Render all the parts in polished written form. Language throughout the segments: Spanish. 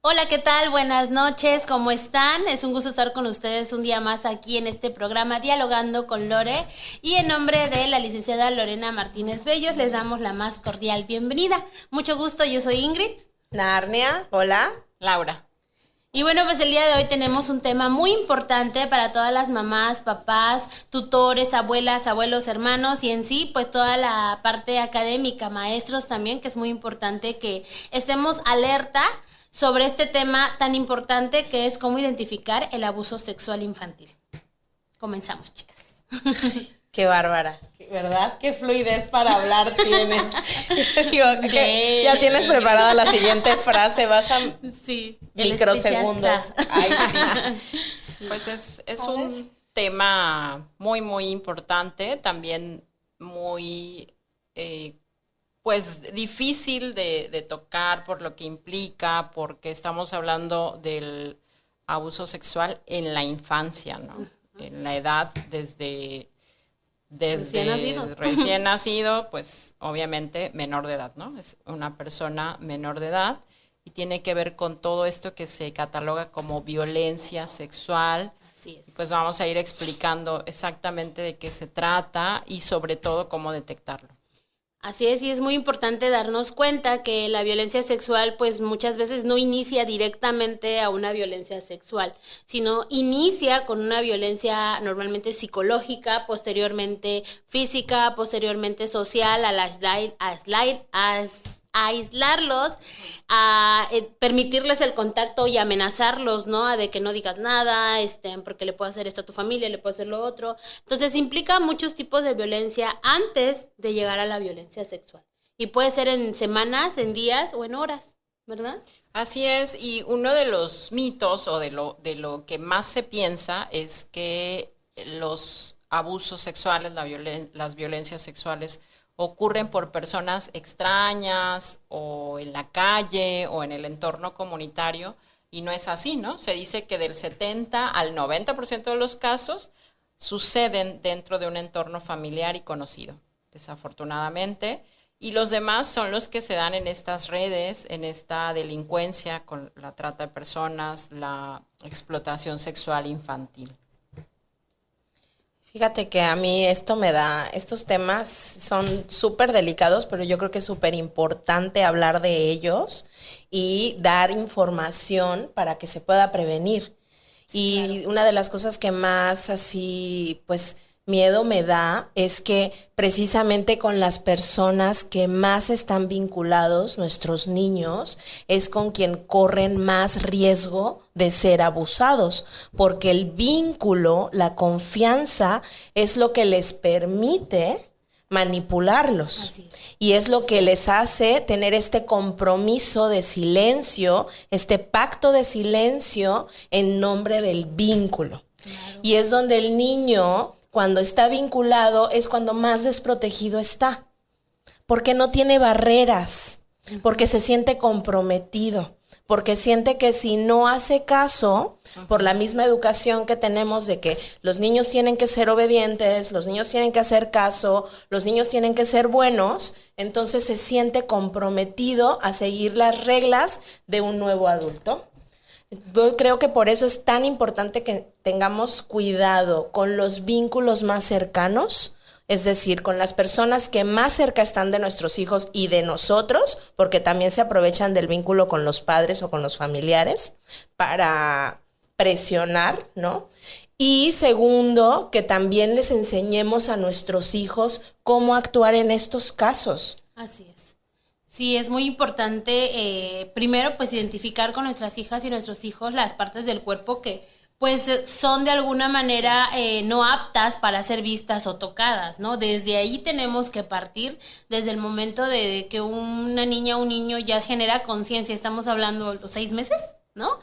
Hola, ¿qué tal? Buenas noches, ¿cómo están? Es un gusto estar con ustedes un día más aquí en este programa Dialogando con Lore, y en nombre de la licenciada Lorena Martínez Bellos les damos la más cordial bienvenida. Mucho gusto, yo soy Ingrid. Narnia, hola. Laura. Y bueno, pues el día de hoy tenemos un tema muy importante para todas las mamás, papás, tutores, abuelas, abuelos, hermanos y en sí, pues toda la parte académica, maestros también, que es muy importante que estemos alerta sobre este tema tan importante que es cómo identificar el abuso sexual infantil. Comenzamos, chicas. Qué bárbara, ¿verdad? Qué fluidez para hablar tienes. Digo, Sí. ya tienes preparada la siguiente frase, vas a Sí, microsegundos. Ay, sí. Pues es un tema muy importante, también muy pues difícil de tocar por lo que implica, porque estamos hablando del abuso sexual en la infancia, ¿no? En la edad desde recién nacido, pues obviamente menor de edad, ¿no? Es una persona menor de edad y tiene que ver con todo esto que se cataloga como violencia sexual. Así es. Pues vamos a ir explicando exactamente de qué se trata y sobre todo cómo detectarlo. Así es, y es muy importante darnos cuenta que la violencia sexual pues muchas veces no inicia directamente a una violencia sexual, sino inicia con una violencia normalmente psicológica, posteriormente física, posteriormente social, al aislarlos, a permitirles el contacto y amenazarlos, ¿no? A de que no digas nada, porque le puedo hacer esto a tu familia, le puedo hacer lo otro. Entonces implica muchos tipos de violencia antes de llegar a la violencia sexual. Y puede ser en semanas, en días o en horas, ¿verdad? Así es, y uno de los mitos o de lo que más se piensa es que los abusos sexuales, las violencias sexuales ocurren por personas extrañas o en la calle o en el entorno comunitario, y no es así, ¿no? Se dice que del 70 al 90% de los casos suceden dentro de un entorno familiar y conocido, desafortunadamente, y los demás son los que se dan en estas redes, en esta delincuencia con la trata de personas, la explotación sexual infantil. Fíjate que a mí estos temas son súper delicados, pero yo creo que es súper importante hablar de ellos y dar información para que se pueda prevenir. Sí, y claro, una de las cosas que más así, pues, miedo me da es que precisamente con las personas que más están vinculados, nuestros niños, es con quien corren más riesgo de ser abusados, porque el vínculo, la confianza es lo que les permite manipularlos. Y es lo que les hace tener este compromiso de silencio, este pacto de silencio en nombre del vínculo. Claro. Y es donde el niño, cuando está vinculado, es cuando más desprotegido está, porque no tiene barreras, porque se siente comprometido, porque siente que si no hace caso, por la misma educación que tenemos de que los niños tienen que ser obedientes, los niños tienen que hacer caso, los niños tienen que ser buenos, entonces se siente comprometido a seguir las reglas de un nuevo adulto. Yo creo que por eso es tan importante que tengamos cuidado con los vínculos más cercanos, es decir, con las personas que más cerca están de nuestros hijos y de nosotros, porque también se aprovechan del vínculo con los padres o con los familiares para presionar, ¿no? Y segundo, que también les enseñemos a nuestros hijos cómo actuar en estos casos. Así es. Sí, es muy importante, primero, pues identificar con nuestras hijas y nuestros hijos las partes del cuerpo que pues son de alguna manera no aptas para ser vistas o tocadas, ¿no? Desde ahí tenemos que partir, desde el momento de que una niña o un niño ya genera conciencia, estamos hablando los 6 meses, ¿no?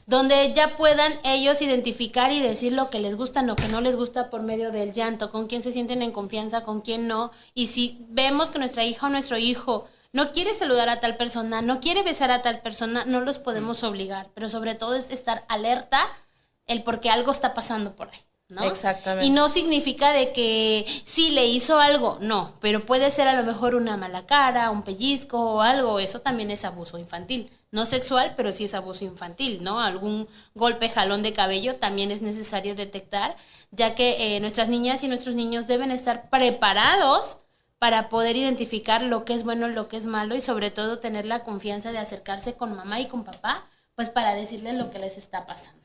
Donde ya puedan ellos identificar y decir lo que les gusta, lo que no les gusta por medio del llanto, con quién se sienten en confianza, con quién no, y si vemos que nuestra hija o nuestro hijo no quiere saludar a tal persona, no quiere besar a tal persona, no los podemos obligar, pero sobre todo es estar alerta el porque algo está pasando por ahí, ¿no? Exactamente. Y no significa de que sí le hizo algo, no, pero puede ser a lo mejor una mala cara, un pellizco o algo, eso también es abuso infantil. no sexual, pero sí es abuso infantil, ¿no? Algún golpe, jalón de cabello también es necesario detectar, ya que nuestras niñas y nuestros niños deben estar preparados para poder identificar lo que es bueno, lo que es malo y sobre todo tener la confianza de acercarse con mamá y con papá, pues para decirles lo que les está pasando.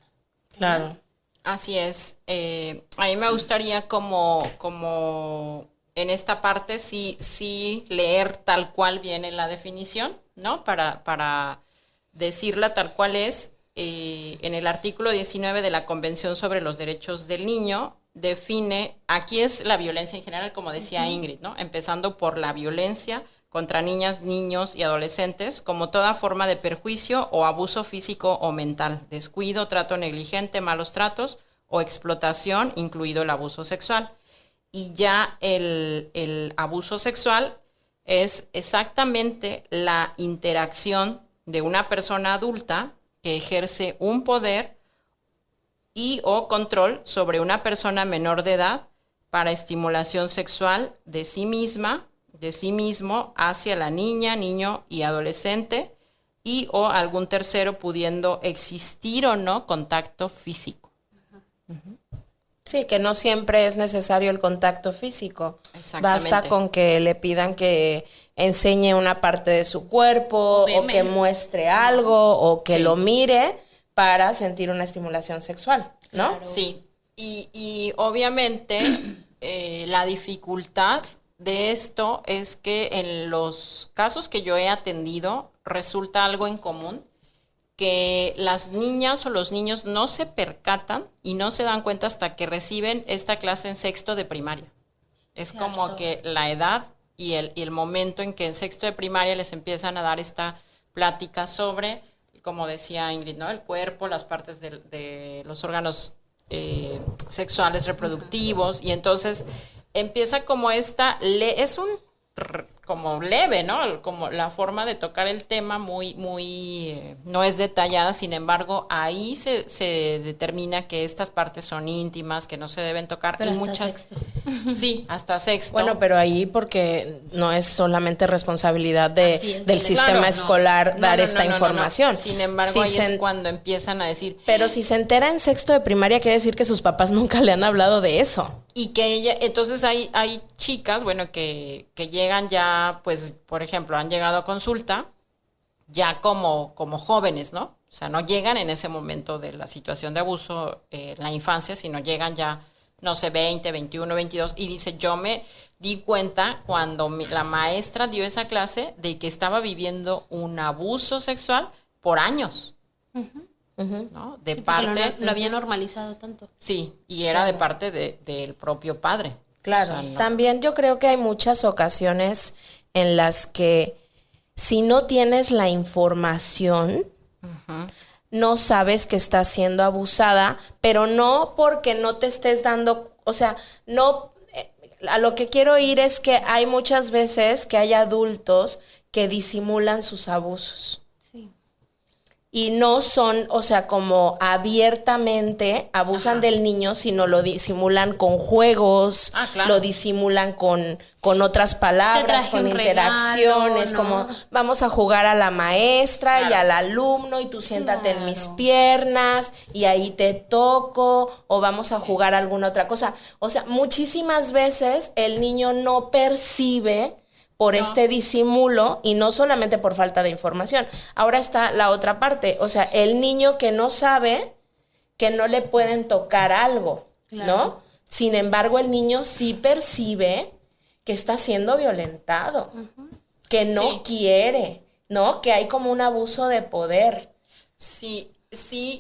Claro. Así es. A mí me gustaría como en esta parte sí leer tal cual viene la definición, ¿no? Para decirla tal cual es. En el artículo 19 de la Convención sobre los Derechos del Niño define, aquí es la violencia en general, como decía Ingrid, ¿no? Empezando por la violencia contra niñas, niños y adolescentes, como toda forma de perjuicio o abuso físico o mental, descuido, trato negligente, malos tratos o explotación, incluido el abuso sexual. Y ya el abuso sexual es exactamente la interacción de una persona adulta que ejerce un poder y o control sobre una persona menor de edad para estimulación sexual de sí misma, de sí mismo, hacia la niña, niño y adolescente y o algún tercero, pudiendo existir o no contacto físico. Sí, que no siempre es necesario el contacto físico. Exactamente. Basta con que le pidan que enseñe una parte de su cuerpo o que muestre algo o que lo mire para sentir una estimulación sexual, ¿no? Claro. Sí, y obviamente la dificultad de esto es que en los casos que yo he atendido resulta algo en común, que las niñas o los niños no se percatan y no se dan cuenta hasta que reciben esta clase en sexto de primaria. Es Cierto. como que la edad y el momento en que en sexto de primaria les empiezan a dar esta plática sobre, como decía Ingrid, ¿no? El cuerpo, las partes de los órganos sexuales reproductivos, y entonces empieza como es un como leve, ¿no? Como la forma de tocar el tema muy no es detallada, sin embargo, ahí se determina que estas partes son íntimas, que no se deben tocar. Pero y hasta muchas, sexto. Sí, hasta sexto. Bueno, pero ahí porque no es solamente responsabilidad Así es, del sistema Claro, no. escolar dar No, esta no. información. Sin embargo, Si ahí se es cuando empiezan a decir, Pero si se entera en sexto de primaria, quiere decir que sus papás nunca le han hablado de eso. y que entonces hay chicas, bueno, que llegan ya, pues, por ejemplo, han llegado a consulta ya como jóvenes, ¿no? O sea, no llegan en ese momento de la situación de abuso en la infancia, sino llegan ya, no sé, 20, 21, 22, y dice, yo me di cuenta cuando la maestra dio esa clase de que estaba viviendo un abuso sexual por años, ¿no? De Sí, porque parte... lo había normalizado tanto. Sí, y era de parte del propio padre. Claro, O sea, no. también yo creo que hay muchas ocasiones en las que si no tienes la información, no sabes que estás siendo abusada, pero no porque no te estés dando, o sea, no, a lo que quiero ir es que hay muchas veces que hay adultos que disimulan sus abusos. Sí. Y no son, o sea, como abiertamente abusan del niño, sino lo disimulan con juegos, Claro. lo disimulan con otras Te palabras, traje con un interacciones, regalo, ¿no? como vamos a jugar a la maestra y Claro. al alumno y tú siéntate en mis Claro. piernas y ahí te toco, o vamos a jugar alguna otra cosa. O sea, muchísimas veces el niño no percibe por este disimulo, y no solamente por falta de información. Ahora está la otra parte, o sea, el niño que no sabe que no le pueden tocar algo, Claro. ¿no? Sin embargo, el niño sí percibe que está siendo violentado, que no Sí. quiere, ¿no? Que hay como un abuso de poder. Sí,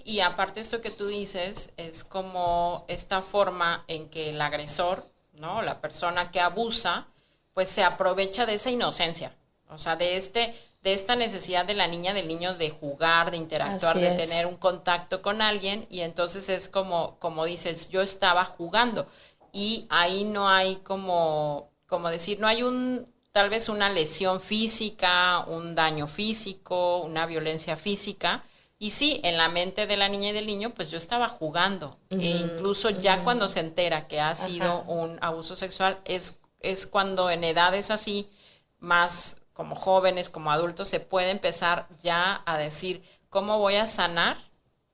y aparte esto que tú dices es como esta forma en que el agresor, ¿no? La persona que abusa, pues se aprovecha de esa inocencia, o sea, de esta necesidad de la niña, del niño de jugar, de interactuar, Así de es. tener un contacto con alguien, y entonces es como dices, yo estaba jugando, y ahí no hay como decir, no hay tal vez una lesión física, un daño físico, una violencia física. Y sí, en la mente de la niña y del niño, pues yo estaba jugando. E incluso ya cuando se entera que ha sido un abuso sexual, es cuando en edades así, más como jóvenes, como adultos, se puede empezar ya a decir, ¿cómo voy a sanar?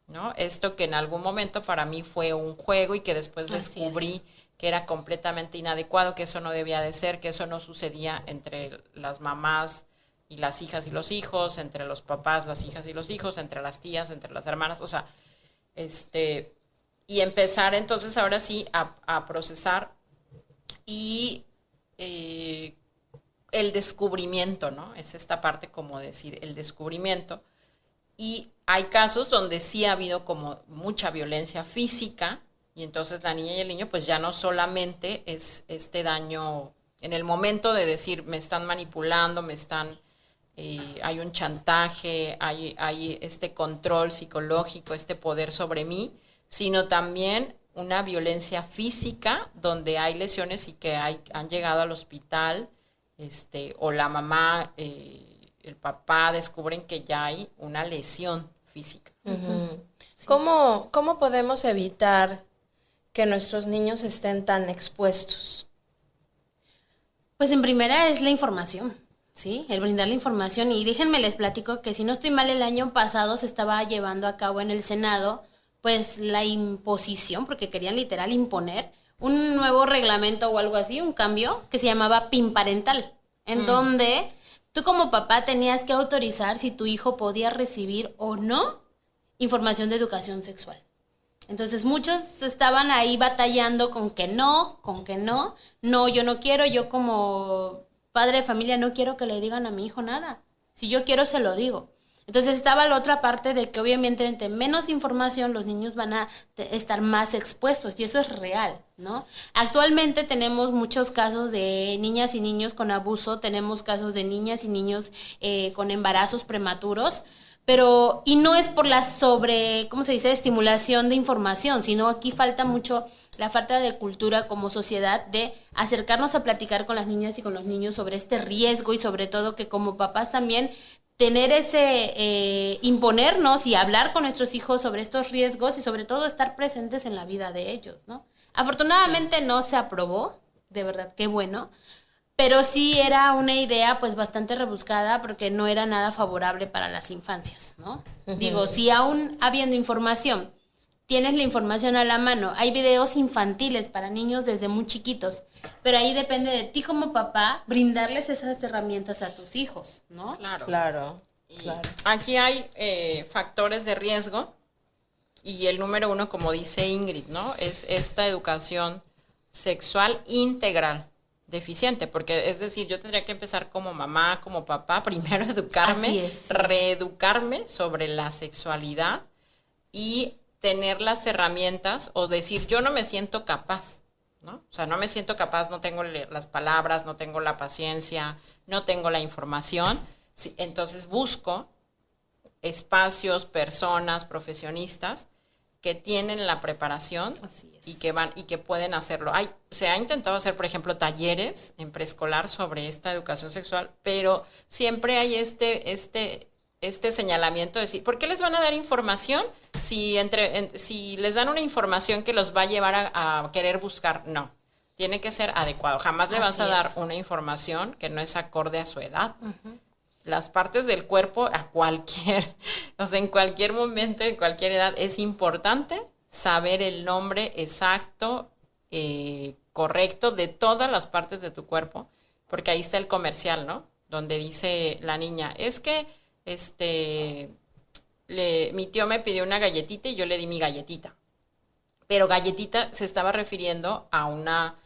¿No? Esto que en algún momento para mí fue un juego y que después descubrí que era completamente inadecuado, que eso no debía de ser, que eso no sucedía entre las mamás y las hijas y los hijos, entre los papás, las hijas y los hijos, entre las tías, entre las hermanas, o sea, y empezar entonces ahora sí a procesar y el descubrimiento, ¿no? Es esta parte como decir, el descubrimiento. Y hay casos donde sí ha habido como mucha violencia física y entonces la niña y el niño pues ya no solamente es este daño en el momento de decir me están manipulando, hay un chantaje, hay este control psicológico, este poder sobre mí, sino también una violencia física donde hay lesiones y que han llegado al hospital, o la mamá, el papá descubren que ya hay una lesión física. Uh-huh. Sí. ¿Cómo podemos evitar que nuestros niños estén tan expuestos? Pues en primera es la información, ¿sí? El brindar la información. Y déjenme les platico que si no estoy mal, el año pasado se estaba llevando a cabo en el Senado pues la imposición, porque querían literal imponer un nuevo reglamento o algo así, un cambio que se llamaba PIN parental, en donde tú como papá tenías que autorizar si tu hijo podía recibir o no información de educación sexual. Entonces muchos estaban ahí batallando con que no, yo no quiero, yo como padre de familia no quiero que le digan a mi hijo nada. Si yo quiero, se lo digo. Entonces estaba la otra parte de que obviamente entre menos información los niños van a estar más expuestos y eso es real, ¿no? Actualmente tenemos muchos casos de niñas y niños con abuso, tenemos casos de niñas y niños con embarazos prematuros, pero y no es por la estimulación de información, sino aquí falta mucho la falta de cultura como sociedad de acercarnos a platicar con las niñas y con los niños sobre este riesgo y sobre todo que como papás también tener imponernos y hablar con nuestros hijos sobre estos riesgos y sobre todo estar presentes en la vida de ellos, ¿no? Afortunadamente no se aprobó, de verdad, qué bueno, pero sí era una idea pues bastante rebuscada porque no era nada favorable para las infancias, ¿no? Uh-huh. Digo, si aún habiendo información, tienes la información a la mano, hay videos infantiles para niños desde muy chiquitos, pero ahí depende de ti como papá brindarles esas herramientas a tus hijos, ¿no? Claro. Aquí hay factores de riesgo y el número 1, como dice Ingrid, ¿no? Es esta educación sexual integral deficiente, porque es decir, yo tendría que empezar como mamá, como papá, primero educarme, reeducarme sobre la sexualidad y tener las herramientas o decir, yo no me siento capaz, ¿no? O sea, no me siento capaz, no tengo las palabras, no tengo la paciencia, no tengo la información. Sí, entonces busco espacios, personas, profesionistas que tienen la preparación y que pueden hacerlo. Se ha intentado hacer, por ejemplo, talleres en preescolar sobre esta educación sexual, pero siempre hay este señalamiento de decir, ¿por qué les van a dar información si les dan una información que los va a llevar a querer buscar? No, tiene que ser adecuado. Jamás le vas a dar una información que no es acorde a su edad. Uh-huh. Las partes del cuerpo en cualquier momento, en cualquier edad, es importante saber el nombre exacto, correcto de todas las partes de tu cuerpo, porque ahí está el comercial, ¿no? Donde dice la niña, es que mi tío me pidió una galletita y yo le di mi galletita. Pero galletita se estaba refiriendo a una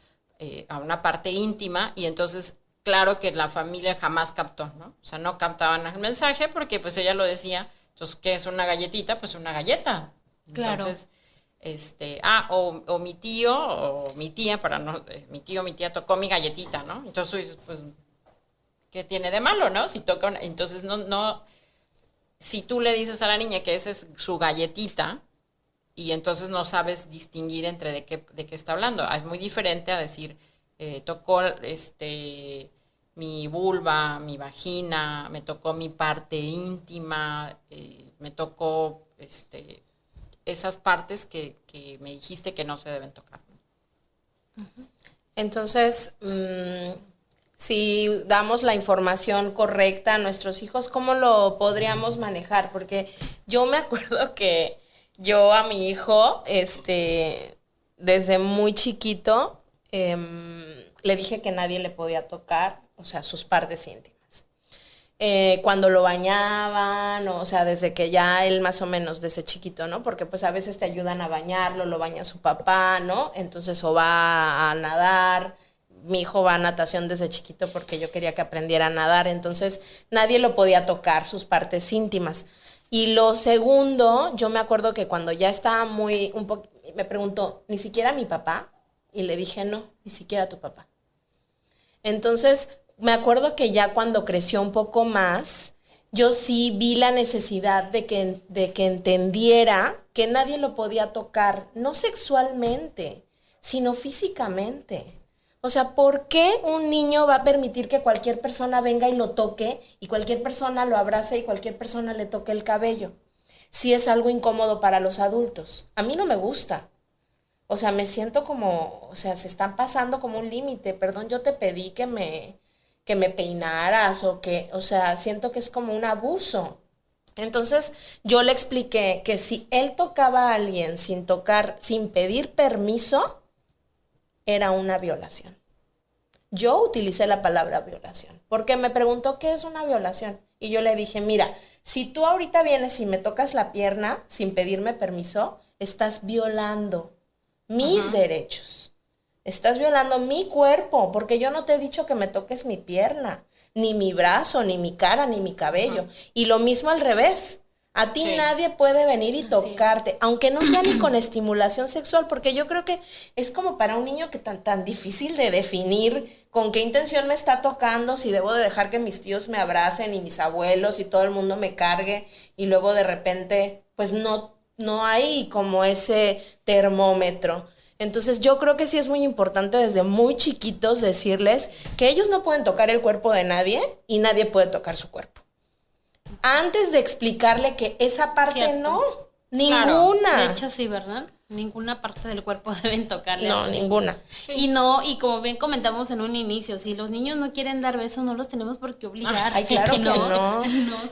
parte íntima y entonces, claro que la familia jamás captó, ¿no? O sea, no captaban el mensaje porque pues ella lo decía, entonces, ¿qué es una galletita? Pues una galleta. Claro. Entonces, o mi tío o mi tía, mi tío o mi tía tocó mi galletita, ¿no? Entonces tú dices, pues, ¿qué tiene de malo, no? Entonces no, si tú le dices a la niña que esa es su galletita y entonces no sabes distinguir entre de qué está hablando, es muy diferente a decir, tocó mi vulva, mi vagina, me tocó mi parte íntima, me tocó esas partes que me dijiste que no se deben tocar. Uh-huh. Entonces, si damos la información correcta a nuestros hijos, ¿cómo lo podríamos manejar? Porque yo me acuerdo que yo a mi hijo, desde muy chiquito, le dije que nadie le podía tocar, o sea, sus partes íntimas. Cuando lo bañaban, o sea, desde que ya él más o menos desde chiquito, ¿no? Porque pues a veces te ayudan a bañarlo, lo baña su papá, ¿no? Entonces o va a nadar. Mi hijo va a natación desde chiquito porque yo quería que aprendiera a nadar, entonces nadie lo podía tocar, sus partes íntimas. Y lo segundo, yo me acuerdo que cuando ya estaba me preguntó, ¿ni siquiera mi papá? Y le dije, no, ni siquiera tu papá. Entonces, me acuerdo que ya cuando creció un poco más, yo sí vi la necesidad de que entendiera que nadie lo podía tocar, no sexualmente, sino físicamente. O sea, ¿por qué un niño va a permitir que cualquier persona venga y lo toque y cualquier persona lo abrace y cualquier persona le toque el cabello? Si es algo incómodo para los adultos. A mí no me gusta. O sea, me siento como, o sea, se están pasando como un límite. Perdón, yo te pedí que me peinaras o sea, siento que es como un abuso. Entonces, yo le expliqué que si él tocaba a alguien sin pedir permiso, era una violación. Yo utilicé la palabra violación, porque me preguntó qué es una violación. Y yo le dije, mira, si tú ahorita vienes y me tocas la pierna sin pedirme permiso, estás violando mis derechos. Estás violando mi cuerpo, porque yo no te he dicho que me toques mi pierna, ni mi brazo, ni mi cara, ni mi cabello. Y lo mismo al revés. A ti nadie puede venir y tocarte, aunque no sea ni con estimulación sexual, porque yo creo que es como para un niño que tan difícil de definir con qué intención me está tocando, si debo de dejar que mis tíos me abracen y mis abuelos y todo el mundo me cargue y luego de repente pues no hay como ese termómetro. Entonces yo creo que sí es muy importante desde muy chiquitos decirles que ellos no pueden tocar el cuerpo de nadie y nadie puede tocar su cuerpo. Antes de explicarle que esa parte no, ninguna. De hecho, sí, ¿verdad? Ninguna parte del cuerpo deben tocarle. No, ninguna. Sí. Y como bien comentamos en un inicio, si los niños no quieren dar besos, no los tenemos por qué obligar. Ay, claro que no.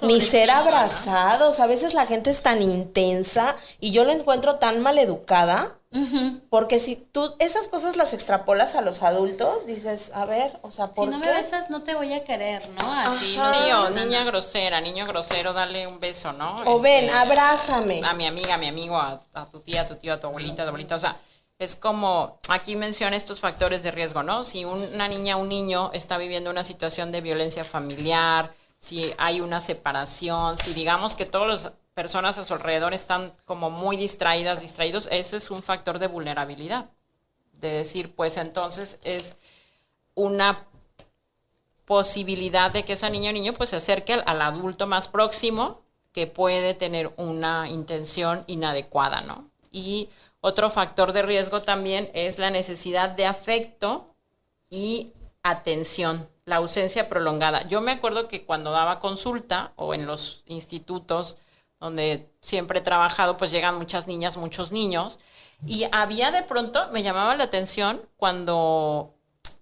Ni ser abrazados. A veces la gente es tan intensa y yo la encuentro tan maleducada. Porque si tú esas cosas las extrapolas a los adultos, dices, a ver, o sea, ¿por qué? Si no me besas, no te voy a querer, ¿no? Así. Sí, o niña grosera, niño grosero, dale un beso, ¿no? O ven, abrázame. A mi amiga, a mi amigo, a tu tía, a tu tío, a tu abuelita, o sea, es como, aquí menciona estos factores de riesgo, ¿no? Si una niña, un niño está viviendo una situación de violencia familiar, si hay una separación, si digamos que todos los personas a su alrededor están como muy distraídos, ese es un factor de vulnerabilidad. De decir, pues entonces es una posibilidad de que esa niña o niño pues se acerque al adulto más próximo que puede tener una intención inadecuada, ¿no? Y otro factor de riesgo también es la necesidad de afecto y atención, la ausencia prolongada. Yo me acuerdo que cuando daba consulta o en los institutos donde siempre he trabajado, pues llegan muchas niñas, muchos niños, y había de pronto, me llamaba la atención cuando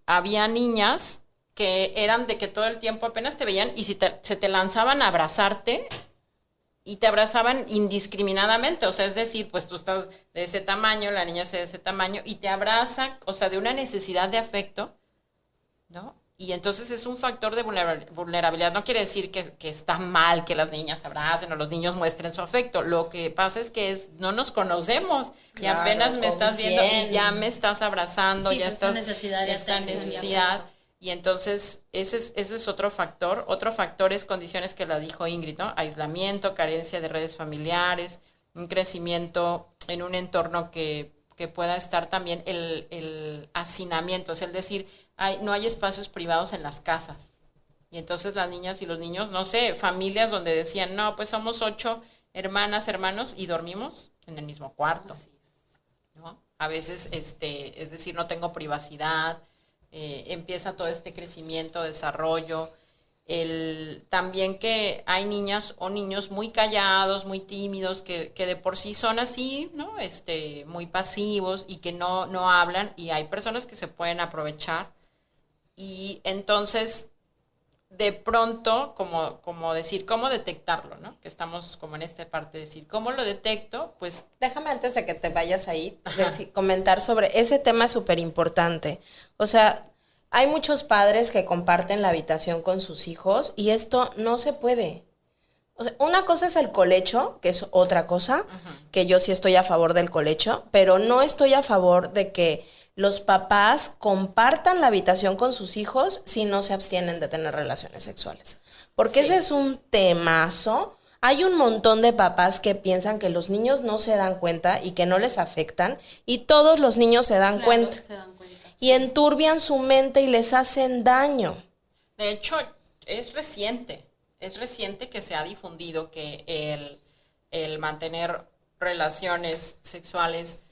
había niñas que eran de que todo el tiempo apenas te veían y se te lanzaban a abrazarte y te abrazaban indiscriminadamente, o sea, es decir, pues tú estás de ese tamaño, la niña está de ese tamaño y te abraza, o sea, de una necesidad de afecto, ¿no? Y entonces es un factor de vulnerabilidad. No quiere decir que está mal que las niñas se abracen o los niños muestren su afecto. Lo que pasa es que no nos conocemos. Claro, y apenas me estás viendo y ya me estás abrazando, sí, ya estás esta necesidad. Y entonces ese es otro factor. Otro factor es condiciones que la dijo Ingrid, ¿no? Aislamiento, carencia de redes familiares, un crecimiento en un entorno que pueda estar también el hacinamiento, es decir, no hay espacios privados en las casas. Y entonces las niñas y los niños, no sé, familias donde decían, no, pues somos 8 hermanas, hermanos y dormimos en el mismo cuarto, ¿no? A veces, es decir, no tengo privacidad, empieza todo este crecimiento, desarrollo, también que hay niñas o niños muy callados, muy tímidos, que de por sí son así, ¿no? Muy pasivos y que no hablan, y hay personas que se pueden aprovechar Y entonces, de pronto, como decir, ¿cómo detectarlo, no? Que estamos como en esta parte de decir, ¿cómo lo detecto? Pues déjame antes de que te vayas ahí, comentar sobre ese tema súper importante. O sea, hay muchos padres que comparten la habitación con sus hijos y esto no se puede. O sea, una cosa es el colecho, que es otra cosa, que yo sí estoy a favor del colecho, pero no estoy a favor de que los papás compartan la habitación con sus hijos si no se abstienen de tener relaciones sexuales. Porque ese es un temazo. Hay un montón de papás que piensan que los niños no se dan cuenta y que no les afectan, y todos los niños se dan cuenta. Y enturbian su mente y les hacen daño. De hecho, es reciente que se ha difundido que el mantener relaciones sexuales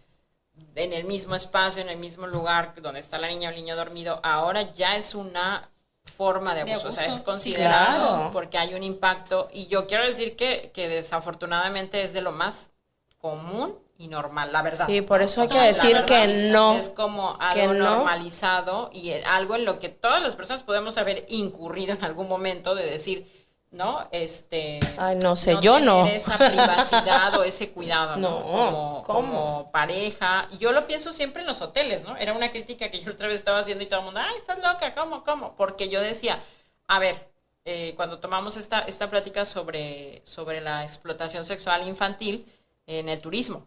en el mismo espacio, en el mismo lugar donde está la niña o el niño dormido, ahora ya es una forma de abuso. O sea, es considerado, claro, porque hay un impacto. Y yo quiero decir que desafortunadamente es de lo más común y normal, la verdad. Sí, por eso hay que decir que no. Es como algo normalizado y algo en lo que todas las personas podemos haber incurrido en algún momento de decir, ¿no? Ay, no sé, yo no. Tener esa privacidad o ese cuidado, ¿no? Como pareja. Y yo lo pienso siempre en los hoteles, ¿no? Era una crítica que yo otra vez estaba haciendo y todo el mundo, ay, estás loca, ¿cómo? Porque yo decía, a ver, cuando tomamos esta plática sobre la explotación sexual infantil en el turismo,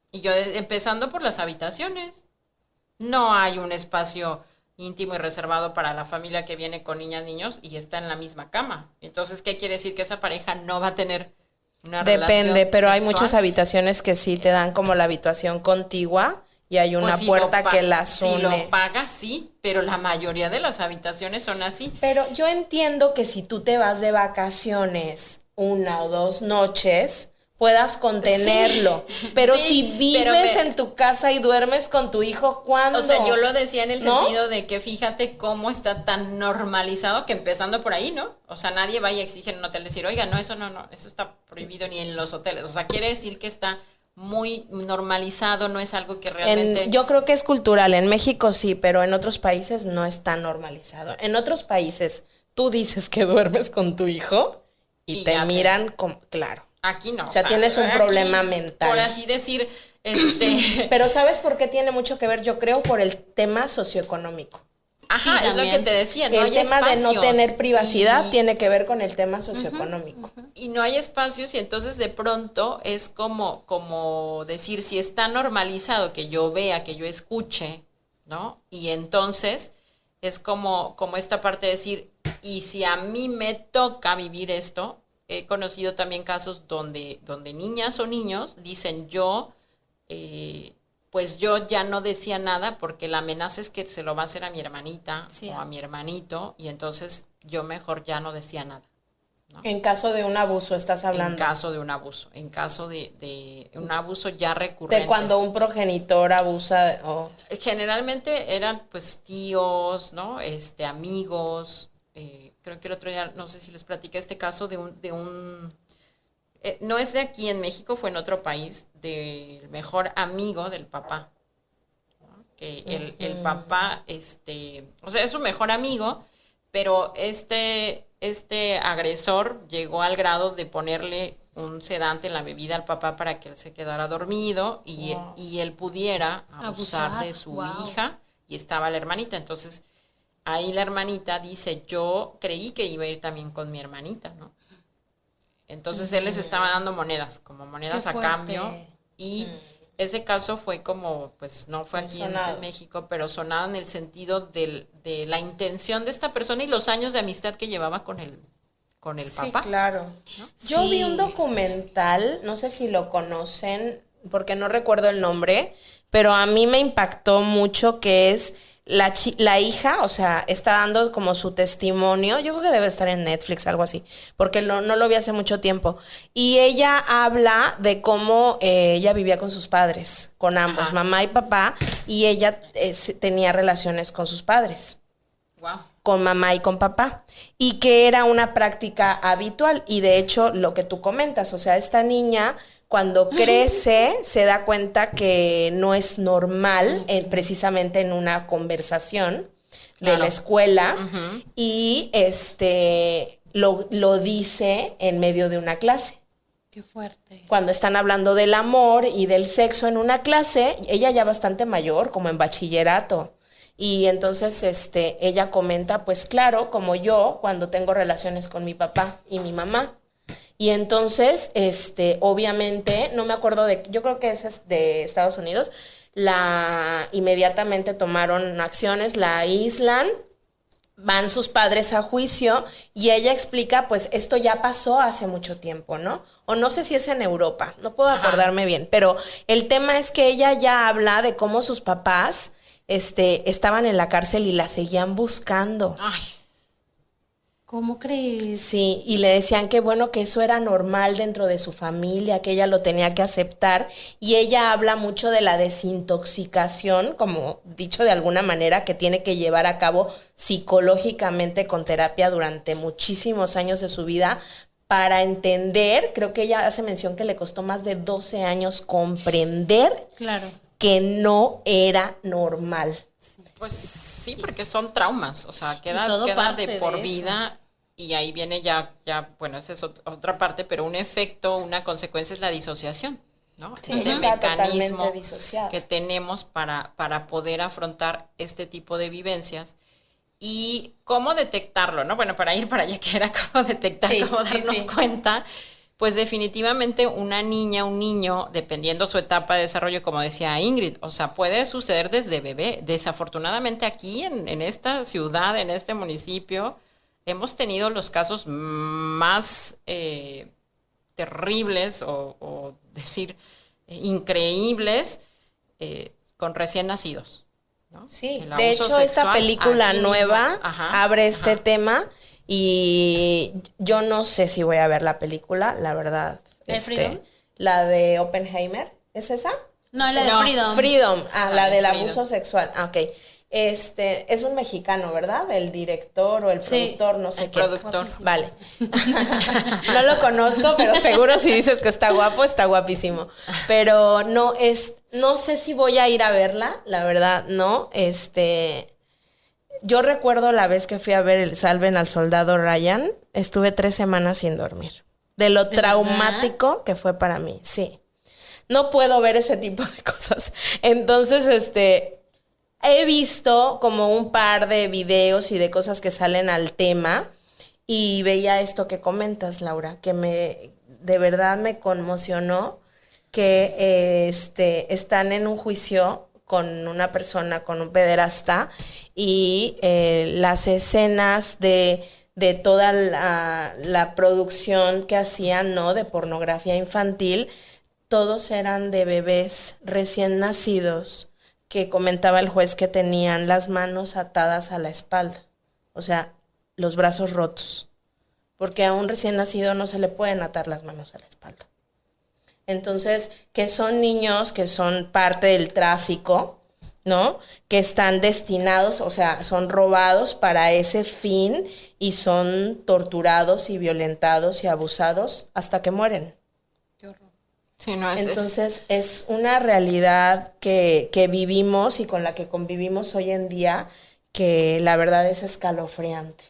y yo empezando por las habitaciones, no hay un espacio íntimo y reservado para la familia que viene con niñas, niños y está en la misma cama. Entonces, ¿qué quiere decir? Que esa pareja no va a tener una relación Depende, pero sexual. Hay muchas habitaciones que sí te dan como la habitación contigua y hay una puerta que las une. Si lo pagas, sí, pero la mayoría de las habitaciones son así. Pero yo entiendo que si tú te vas de vacaciones 1 o 2 noches, puedas contenerlo, pero si vives en tu casa y duermes con tu hijo, ¿cuándo? O sea, yo lo decía en el sentido de que fíjate cómo está tan normalizado que empezando por ahí, ¿no? O sea, nadie va y exige en un hotel decir, oiga, no, eso eso está prohibido ni en los hoteles. O sea, quiere decir que está muy normalizado, no es algo que realmente... Yo creo que es cultural, en México sí, pero en otros países no es tan normalizado. En otros países tú dices que duermes con tu hijo y te miran como, claro. Aquí no. O sea, tienes un problema mental. Por así decir, Pero ¿sabes por qué tiene mucho que ver? Yo creo por el tema socioeconómico. Ajá, sí, es lo que te decía, no el hay tema espacios. De no tener privacidad tiene que ver con el tema socioeconómico. Y no hay espacios y entonces de pronto es como decir, si está normalizado que yo vea, que yo escuche, ¿no? Y entonces es como esta parte de decir, y si a mí me toca vivir esto, he conocido también casos donde niñas o niños dicen pues yo ya no decía nada porque la amenaza es que se lo va a hacer a mi hermanita o a mi hermanito y entonces yo mejor ya no decía nada, ¿no? En caso de un abuso estás hablando. En caso de un abuso, en caso de un abuso ya recurrente. De cuando un progenitor abusa. Generalmente eran pues tíos, ¿no? Amigos. Creo que el otro día, no sé si les platiqué este caso de un no es de aquí en México, fue en otro país, del mejor amigo del papá, ¿no? Que el papá, o sea, es su mejor amigo, pero este agresor llegó al grado de ponerle un sedante en la bebida al papá para que él se quedara dormido y él pudiera abusar de su hija, y estaba la hermanita. Entonces ahí la hermanita dice, yo creí que iba a ir también con mi hermanita, ¿no? Entonces él les estaba dando monedas, como monedas a cambio, y ese caso fue como, pues no fue aquí en México, pero sonado en el sentido de la intención de esta persona y los años de amistad que llevaba con el papá. Sí, claro. ¿No? Yo vi un documental, no sé si lo conocen, porque no recuerdo el nombre, pero a mí me impactó mucho, que es la hija, o sea, está dando como su testimonio. Yo creo que debe estar en Netflix, algo así, porque no lo vi hace mucho tiempo. Y ella habla de cómo ella vivía con sus padres, con ambos, mamá y papá, y ella tenía relaciones con sus padres. Wow. Con mamá y con papá, y que era una práctica habitual. Y de hecho, lo que tú comentas, o sea, esta niña cuando crece se da cuenta que no es normal, precisamente en una conversación, de la escuela y lo dice en medio de una clase. Qué fuerte. Cuando están hablando del amor y del sexo en una clase, ella ya bastante mayor, como en bachillerato. Y entonces ella comenta, pues claro, como yo cuando tengo relaciones con mi papá y mi mamá. Y entonces, obviamente, no me acuerdo yo creo que ese es de Estados Unidos, inmediatamente tomaron acciones, la aíslan, van sus padres a juicio y ella explica, pues esto ya pasó hace mucho tiempo, ¿no? O no sé si es en Europa, no puedo acordarme bien, pero el tema es que ella ya habla de cómo sus papás estaban en la cárcel y la seguían buscando. Ay. ¿Cómo crees? Sí, y le decían que bueno, que eso era normal dentro de su familia, que ella lo tenía que aceptar, y ella habla mucho de la desintoxicación, como dicho de alguna manera, que tiene que llevar a cabo psicológicamente con terapia durante muchísimos años de su vida para entender, creo que ella hace mención que le costó más de 12 años comprender que no era normal. Pues sí, porque son traumas, o sea, queda de por vida y ahí viene ya, bueno, esa es otra parte, pero un efecto, una consecuencia es la disociación, ¿no? Sí, este mecanismo que tenemos para poder afrontar este tipo de vivencias y cómo detectarlo, ¿no? Bueno, para ir para allá, que era cómo detectar, cómo darnos cuenta. Pues definitivamente una niña, un niño, dependiendo su etapa de desarrollo, como decía Ingrid, o sea, puede suceder desde bebé. Desafortunadamente aquí en esta ciudad, en este municipio, hemos tenido los casos más terribles o decir increíbles con recién nacidos, ¿no? Sí, de hecho esta película nueva abre este tema. Y yo no sé si voy a ver la pelíula, la verdad. ¿Freedom? La de Oppenheimer, ¿es esa? No, la de Freedom. Freedom, la del abuso sexual. Ah, ok. Es un mexicano, ¿verdad? El director o el productor, no sé qué. Productor. Vale. No lo conozco, pero seguro si dices que está guapo, está guapísimo. Pero no sé si voy a ir a verla, la verdad, no. Yo recuerdo la vez que fui a ver el Salven al Soldado Ryan, estuve 3 semanas sin dormir. De lo traumático que fue para mí, sí. No puedo ver ese tipo de cosas. Entonces, he visto como un par de videos y de cosas que salen al tema y veía esto que comentas, Laura, que de verdad me conmocionó que están en un juicio con una persona, con un pederasta, y las escenas de toda la producción que hacían, ¿no? De pornografía infantil, todos eran de bebés recién nacidos, que comentaba el juez que tenían las manos atadas a la espalda, o sea, los brazos rotos, porque a un recién nacido no se le pueden atar las manos a la espalda. Entonces, que son niños que son parte del tráfico, ¿no? Que están destinados, o sea, son robados para ese fin y son torturados y violentados y abusados hasta que mueren. Qué horror. Sí, no, entonces, es una realidad que vivimos y con la que convivimos hoy en día que la verdad es escalofriante.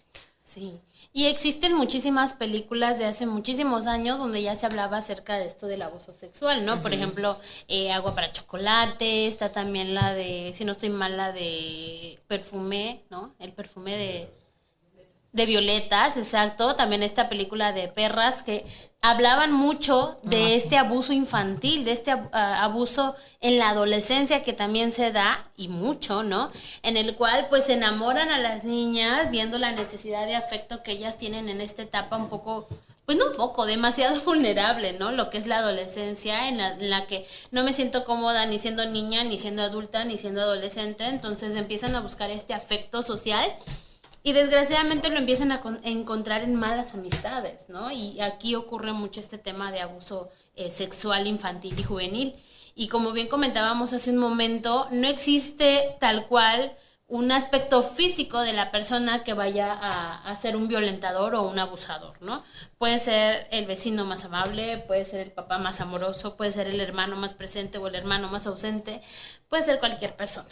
Sí. Y existen muchísimas películas de hace muchísimos años donde ya se hablaba acerca de esto del abuso sexual, ¿no? Por ejemplo, Agua para Chocolate, está también la de, si no estoy mal, la de Perfume, ¿no? El perfume de violetas, exacto. También esta película de Perras que hablaban mucho de este abuso infantil, de este abuso en la adolescencia que también se da, y mucho, ¿no? En el cual pues se enamoran a las niñas viendo la necesidad de afecto que ellas tienen en esta etapa un poco, pues no un poco, demasiado vulnerable, ¿no? Lo que es la adolescencia, en la que no me siento cómoda ni siendo niña, ni siendo adulta, ni siendo adolescente, entonces empiezan a buscar este afecto social. Y desgraciadamente lo empiezan a encontrar en malas amistades, ¿no? Y aquí ocurre mucho este tema de abuso sexual infantil y juvenil. Y como bien comentábamos hace un momento, no existe tal cual un aspecto físico de la persona que vaya a ser un violentador o un abusador, ¿no? Puede ser el vecino más amable, puede ser el papá más amoroso, puede ser el hermano más presente o el hermano más ausente, puede ser cualquier persona,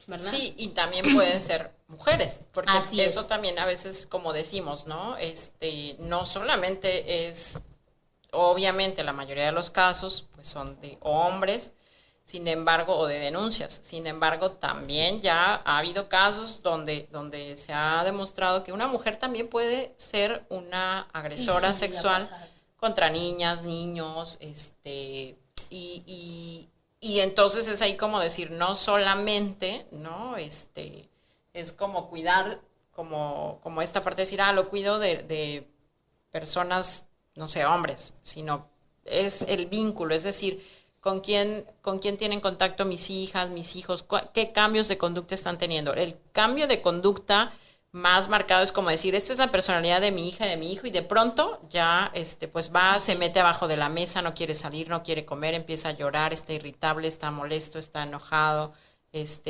¿verdad? Sí, y también pueden ser mujeres, porque Así eso es. también a veces, como decimos, ¿no? No solamente es, obviamente la mayoría de los casos, pues son de hombres, sin embargo, o de denuncias, sin embargo, también ya ha habido casos donde se ha demostrado que una mujer también puede ser una agresora Y sí, llega a sexual pasar. contra niñas, niños, y entonces es ahí como decir, no solamente, ¿no? Es como cuidar, como esta parte de decir, lo cuido de personas, no sé, hombres, sino es el vínculo, es decir, con quién tienen contacto mis hijas, mis hijos, qué cambios de conducta están teniendo. El cambio de conducta más marcado es como decir, esta es la personalidad de mi hija y de mi hijo, y de pronto ya pues va, se mete abajo de la mesa, no quiere salir, no quiere comer, empieza a llorar, está irritable, está molesto, está enojado,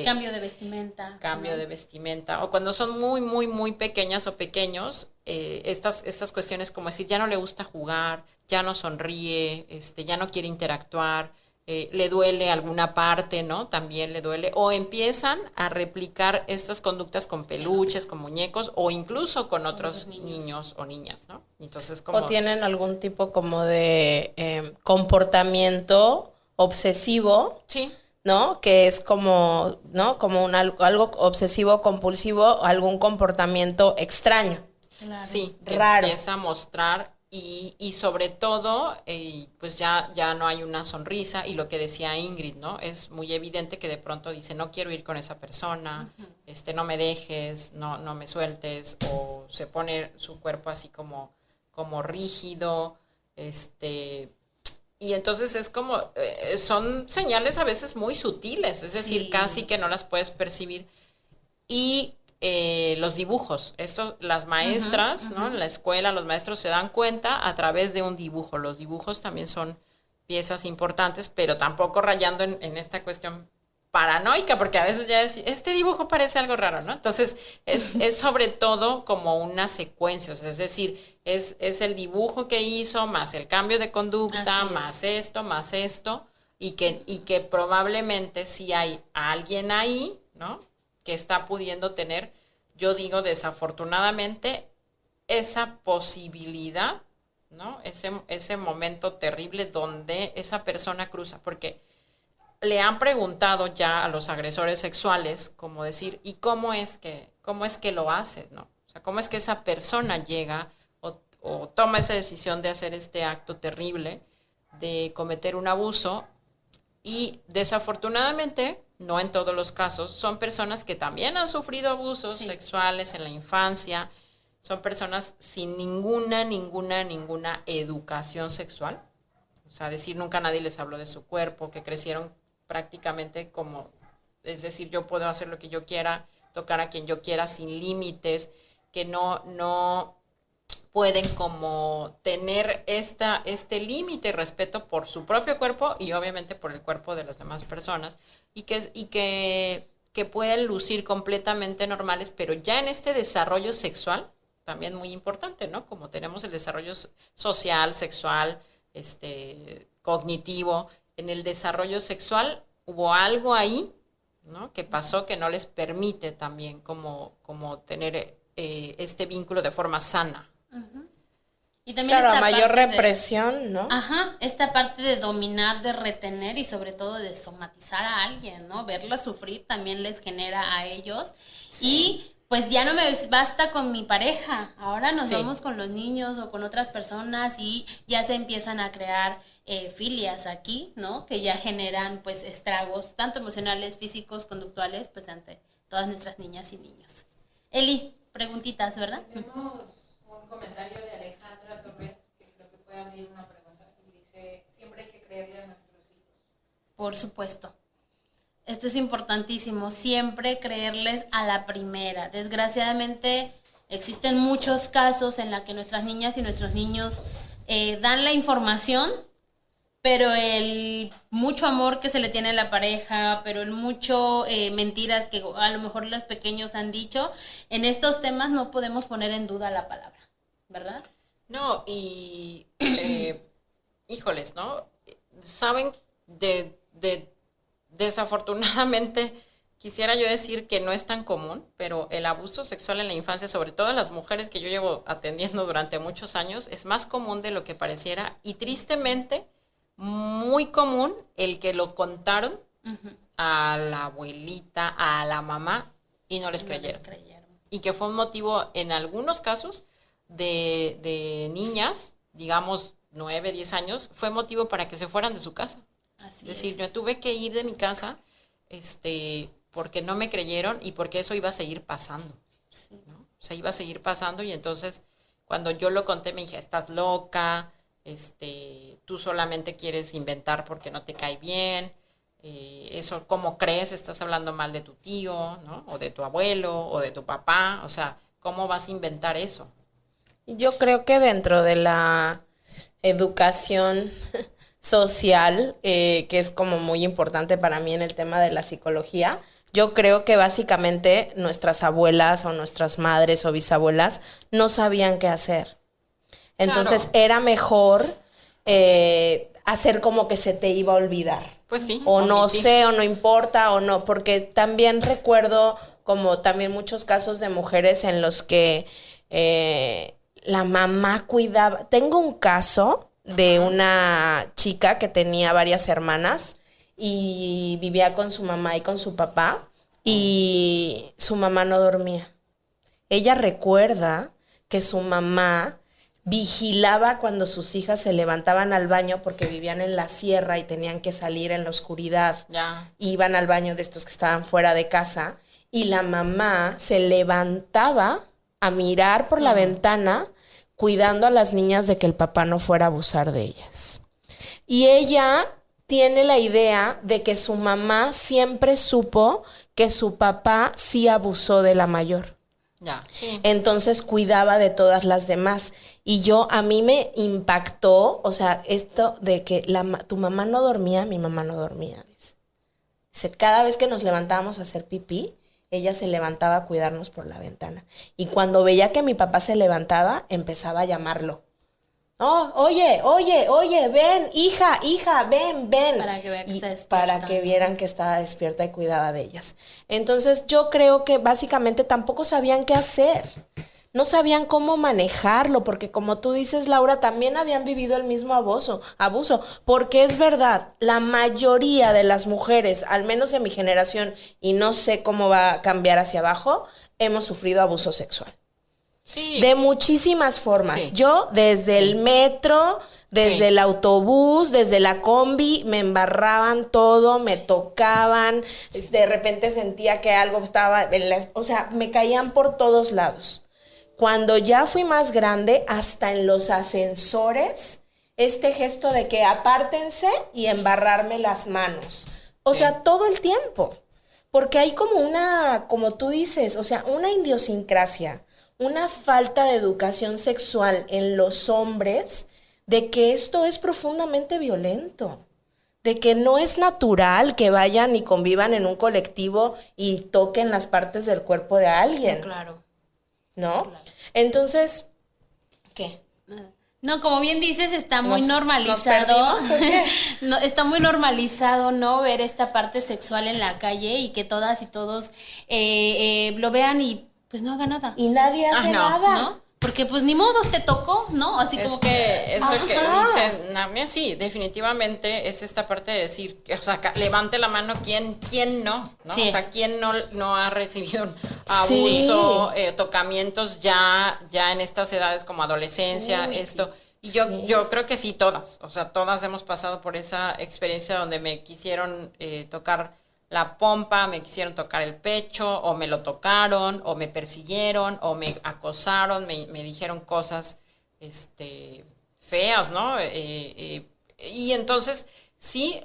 Cambio de vestimenta. cambio ¿no? de vestimenta, o cuando son muy, muy, muy pequeñas o pequeños, estas cuestiones como decir, ya no le gusta jugar, ya no sonríe, ya no quiere interactuar, le duele alguna parte, ¿no? También le duele, o empiezan a replicar estas conductas con peluches, con muñecos, o incluso con otros niños o niñas, ¿no? Entonces, como... O tienen algún tipo como de comportamiento obsesivo, Sí. ¿no? Que es como, ¿no? Como algo obsesivo compulsivo, algún comportamiento extraño. Claro. Sí, que Raro. empieza a mostrar y sobre todo, pues ya no hay una sonrisa, y lo que decía Ingrid, ¿no? Es muy evidente que de pronto dice, no quiero ir con esa persona, no me dejes, no me sueltes, o se pone su cuerpo así como rígido, y entonces es como, son señales a veces muy sutiles, es decir, Sí. casi que no las puedes percibir. Y los dibujos, las maestras, ¿no? En la escuela los maestros se dan cuenta a través de un dibujo. Los dibujos también son piezas importantes, pero tampoco rayando en esta cuestión paranoica, porque a veces ya este dibujo parece algo raro, ¿no? Entonces es sobre todo como una secuencia, o sea, es decir, es el dibujo que hizo, más el cambio de conducta, más esto, y que probablemente si hay alguien ahí, ¿no? Que está pudiendo tener, yo digo desafortunadamente, esa posibilidad, ¿no? Ese momento terrible donde esa persona cruza, porque le han preguntado ya a los agresores sexuales, como decir, ¿y cómo es que lo hace, ¿no? O sea, ¿cómo es que esa persona llega o toma esa decisión de hacer este acto terrible, de cometer un abuso? Y desafortunadamente, no en todos los casos, son personas que también han sufrido abusos sexuales en la infancia, son personas sin ninguna educación sexual, o sea, decir, nunca nadie les habló de su cuerpo, que crecieron prácticamente como, es decir, yo puedo hacer lo que yo quiera, tocar a quien yo quiera sin límites, que no pueden como tener este límite y respeto por su propio cuerpo y obviamente por el cuerpo de las demás personas, y que pueden lucir completamente normales, pero ya en este desarrollo sexual, también muy importante, ¿no? Como tenemos el desarrollo social, sexual, cognitivo, en el desarrollo sexual hubo algo ahí, ¿no? Que pasó que no les permite también como tener este vínculo de forma sana. Y también Claro, esta mayor parte represión, ¿no? Ajá, esta parte de dominar, de retener y sobre todo de somatizar a alguien, ¿no? Verla sufrir también les genera a ellos. Sí. Y pues ya no me basta con mi pareja, ahora nos Sí. vamos con los niños o con otras personas y ya se empiezan a crear filias aquí, ¿no? Que ya generan pues estragos tanto emocionales, físicos, conductuales, pues ante todas nuestras niñas y niños. Eli, preguntitas, ¿verdad? Tenemos un comentario de Alejandra Torres que creo que puede abrir una pregunta y dice, siempre hay que creerle a nuestros hijos. Por supuesto. Esto es importantísimo, siempre creerles a la primera. Desgraciadamente existen muchos casos en los que nuestras niñas y nuestros niños dan la información, pero el mucho amor que se le tiene a la pareja, pero el mucho mentiras que a lo mejor los pequeños han dicho, en estos temas no podemos poner en duda la palabra, ¿verdad? No, y híjoles, ¿no? Saben desafortunadamente quisiera yo decir que no es tan común, pero el abuso sexual en la infancia, sobre todo en las mujeres que yo llevo atendiendo durante muchos años, es más común de lo que pareciera y tristemente muy común el que lo contaron a la abuelita, a la mamá y no les creyeron. Y que fue un motivo en algunos casos de niñas, digamos 9, 10 años, fue motivo para que se fueran de su casa. Así Es decir, es. yo tuve que ir de mi casa porque no me creyeron y porque eso iba a seguir pasando. ¿No? O sea, iba a seguir pasando y entonces cuando yo lo conté me dije, estás loca, tú solamente quieres inventar porque no te cae bien, eso, ¿cómo crees? Estás hablando mal de tu tío, ¿no? O de tu abuelo, o de tu papá, o sea, ¿cómo vas a inventar eso? Yo creo que dentro de la educación social, que es como muy importante para mí en el tema de la psicología, yo creo que básicamente nuestras abuelas o nuestras madres o bisabuelas no sabían qué hacer. Entonces era mejor hacer como que se te iba a olvidar. Pues sí. O no omitir. sé, o no importa, o no, porque también recuerdo como también muchos casos de mujeres en los que la mamá cuidaba. Tengo un caso de una chica que tenía varias hermanas y vivía con su mamá y con su papá y su mamá no dormía. Ella recuerda que su mamá vigilaba cuando sus hijas se levantaban al baño porque vivían en la sierra y tenían que salir en la oscuridad. Ya. Iban al baño de estos que estaban fuera de casa y la mamá se levantaba a mirar por la ventana cuidando a las niñas de que el papá no fuera a abusar de ellas. Y ella tiene la idea de que su mamá siempre supo que su papá sí abusó de la mayor. Ya. Sí. Entonces cuidaba de todas las demás. Y a mí me impactó, o sea, esto de que tu mamá no dormía, mi mamá no dormía. Dice, cada vez que nos levantábamos a hacer pipí, ella se levantaba a cuidarnos por la ventana. Y cuando veía que mi papá se levantaba, empezaba a llamarlo. Oh, oye, ven, hija, ven. Para que vea que está despierta. Para que vieran que estaba despierta y cuidaba de ellas. Entonces yo creo que básicamente tampoco sabían qué hacer. No sabían cómo manejarlo, porque como tú dices, Laura, también habían vivido el mismo abuso, porque es verdad, la mayoría de las mujeres, al menos de mi generación, y no sé cómo va a cambiar hacia abajo, hemos sufrido abuso sexual. Sí. De muchísimas formas. Sí. Yo desde el metro, desde el autobús, desde la combi, me embarraban todo, me tocaban, de repente sentía que algo estaba, o sea, me caían por todos lados. Cuando ya fui más grande, hasta en los ascensores, este gesto de que apártense y embarrarme las manos. O sea, todo el tiempo. Porque hay como tú dices, o sea, una idiosincrasia, una falta de educación sexual en los hombres, de que esto es profundamente violento, de que no es natural que vayan y convivan en un colectivo y toquen las partes del cuerpo de alguien. No, claro. ¿No? Claro. Entonces, ¿qué? No, como bien dices, está muy ¿Nos normalizado. perdimos o qué? No, está muy normalizado, ¿no? Ver esta parte sexual en la calle y que todas y todos lo vean y pues no haga nada. Y nadie hace no, nada. ¿No? Porque pues ni modo, te tocó, ¿no? Así Es como que esto que Ajá. dice Narnia, sí, definitivamente es esta parte de decir, que, o sea, levante la mano quién no, ¿no? Sí. O sea, quién no ha recibido un abuso, tocamientos ya en estas edades como adolescencia, Uy, esto. Y sí. yo creo que sí, todas, o sea, todas hemos pasado por esa experiencia donde me quisieron tocar la pompa, me quisieron tocar el pecho, o me lo tocaron, o me persiguieron, o me acosaron, me dijeron cosas feas, ¿no? Y entonces, sí,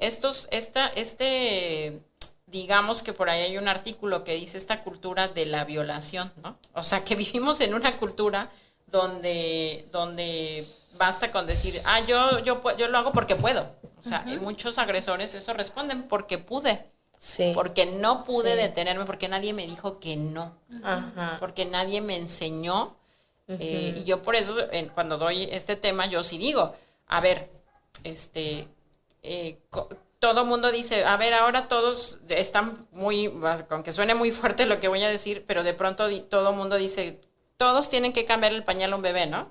digamos que por ahí hay un artículo que dice esta cultura de la violación, ¿no? O sea, que vivimos en una cultura donde basta con decir, yo lo hago porque puedo. O sea, y muchos agresores eso responden porque pude. Sí. Porque no pude Sí. detenerme, porque nadie me dijo que no, Ajá. porque nadie me enseñó. Y yo por eso, cuando doy este tema, yo sí digo, a ver, todo mundo dice, a ver, ahora todos están muy, aunque suene muy fuerte lo que voy a decir, pero de pronto todo mundo dice, todos tienen que cambiar el pañal a un bebé, ¿no?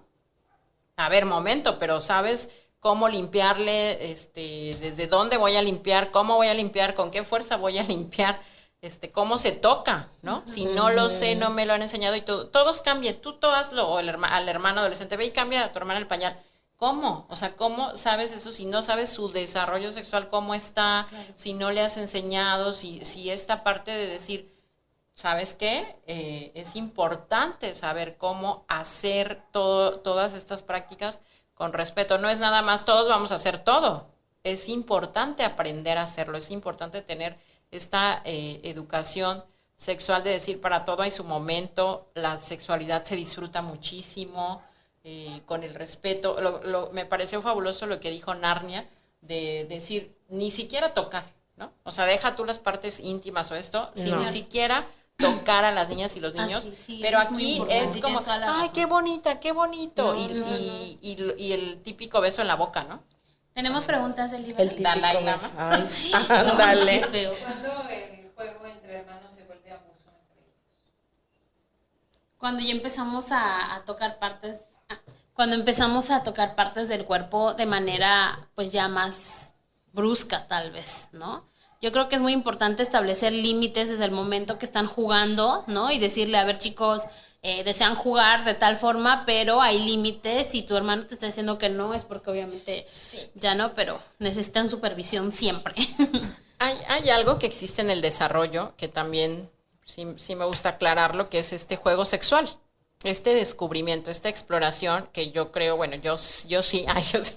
A ver, momento, pero ¿sabes cómo limpiarle? ¿Desde dónde voy a limpiar? ¿Cómo voy a limpiar? ¿Con qué fuerza voy a limpiar? ¿Cómo se toca? ¿No? Si no lo sé, no me lo han enseñado y todos cambien, tú hazlo, o al hermano adolescente, ve y cambia a tu hermana el pañal. ¿Cómo? O sea, ¿cómo sabes eso si no sabes su desarrollo sexual, cómo está, claro, si no le has enseñado, si esta parte de decir, ¿sabes qué? Es importante saber cómo hacer todas estas prácticas con respeto. No es nada más todos vamos a hacer todo. Es importante aprender a hacerlo, es importante tener esta educación sexual de decir, para todo hay su momento, la sexualidad se disfruta muchísimo, con el respeto. Me pareció fabuloso lo que dijo Narnia, de decir, ni siquiera tocar, ¿no? O sea, deja tú las partes íntimas o esto, no, sin ni siquiera tocar a las niñas y los niños, sí, pero aquí es como, ay, qué bonita, qué bonito, y el típico beso en la boca, ¿no? Tenemos preguntas del libro. El típico Dalai Lama. beso. Ay, sí. Ándale. ¿Cuándo el juego entre hermanos se vuelve abuso entre ellos? Cuando ya empezamos a tocar partes, cuando empezamos a tocar partes del cuerpo de manera pues ya más brusca tal vez, ¿no? Yo creo que es muy importante establecer límites desde el momento que están jugando, ¿no? Y decirle, a ver, chicos, desean jugar de tal forma, pero hay límites. Si tu hermano te está diciendo que no, es porque obviamente sí, ya no, pero necesitan supervisión siempre. Hay algo que existe en el desarrollo que también sí me gusta aclararlo, que es este juego sexual. Este descubrimiento, esta exploración que yo creo, bueno, yo sí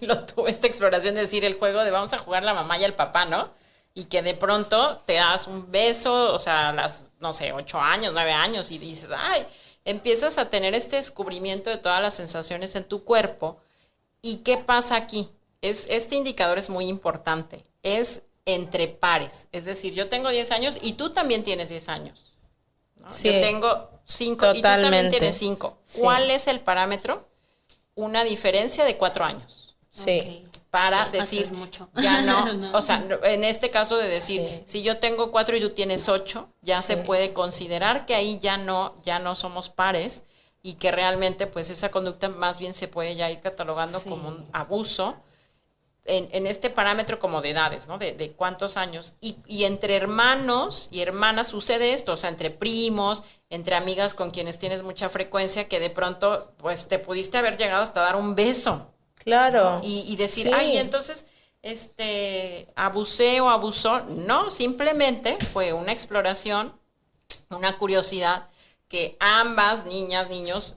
lo tuve, esta exploración de decir el juego de vamos a jugar la mamá y el papá, ¿no? Y que de pronto te das un beso, o sea, a las, no sé, 8 años, 9 años, y dices, ay, empiezas a tener este descubrimiento de todas las sensaciones en tu cuerpo. ¿Y qué pasa aquí? Este indicador es muy importante, es entre pares, es decir, yo tengo 10 años y tú también tienes 10 años, ¿no? Sí, yo tengo 5 y tú también tienes 5. Sí. ¿Cuál es el parámetro? Una diferencia de 4 años. Sí. Okay. Para sí, decir, mucho. ya no, o sea, en este caso de decir, sí, si yo tengo 4 y tú tienes 8, ya sí, se puede considerar que ahí ya no somos pares y que realmente pues esa conducta más bien se puede ya ir catalogando sí, como un abuso en este parámetro como de edades, ¿no? De cuántos años. Y entre hermanos y hermanas sucede esto, o sea, entre primos, entre amigas con quienes tienes mucha frecuencia, que de pronto pues te pudiste haber llegado hasta dar un beso. Claro. Y decir, sí, ay, entonces, abusé o abusó. No, simplemente fue una exploración, una curiosidad que ambas niñas, niños,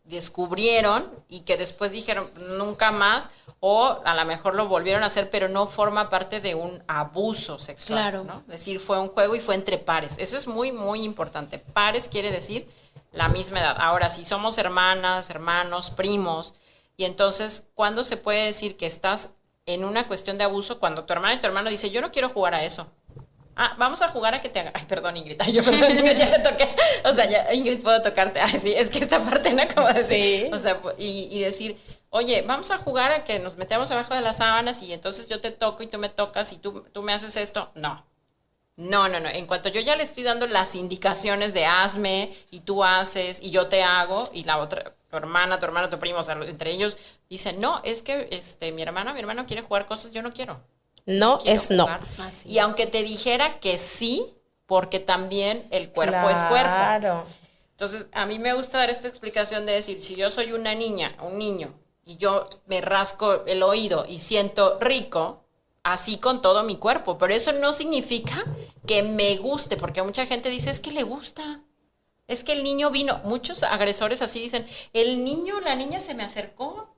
descubrieron y que después dijeron nunca más, o a lo mejor lo volvieron a hacer, pero no forma parte de un abuso sexual. Claro. ¿No? Es decir, fue un juego y fue entre pares. Eso es muy, muy importante. Pares quiere decir la misma edad. Ahora, si somos hermanas, hermanos, primos, y entonces, ¿cuándo se puede decir que estás en una cuestión de abuso? Cuando tu hermana y tu hermano dicen, yo no quiero jugar a eso. Ah, vamos a jugar a que te haga. Ay, perdón, Ingrid. Ingrid, ya le toqué. O sea, ya, Ingrid, puedo tocarte. Ay, sí, es que esta parte no como decir. Sí. O sea, y decir, oye, vamos a jugar a que nos metemos abajo de las sábanas y entonces yo te toco y tú me tocas y tú me haces esto. No. No. En cuanto yo ya le estoy dando las indicaciones de hazme y tú haces y yo te hago y la otra, tu hermana, tu primo, o sea, entre ellos dicen, no, es que mi hermano quiere jugar cosas, yo no quiero. No es jugar. No. Así y es. Aunque te dijera que sí, porque también el cuerpo es cuerpo. Claro. Entonces, a mí me gusta dar esta explicación de decir, si yo soy una niña, un niño, y yo me rasco el oído y siento rico, así con todo mi cuerpo, pero eso no significa que me guste, porque mucha gente dice, es que le gusta. Es que el niño vino, muchos agresores así dicen, el niño, la niña se me acercó,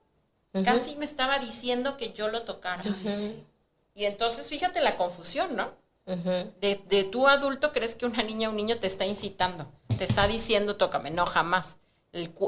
casi me estaba diciendo que yo lo tocara. Y entonces fíjate la confusión, ¿no? De tu adulto crees que una niña o un niño te está incitando, te está diciendo tócame, no, jamás.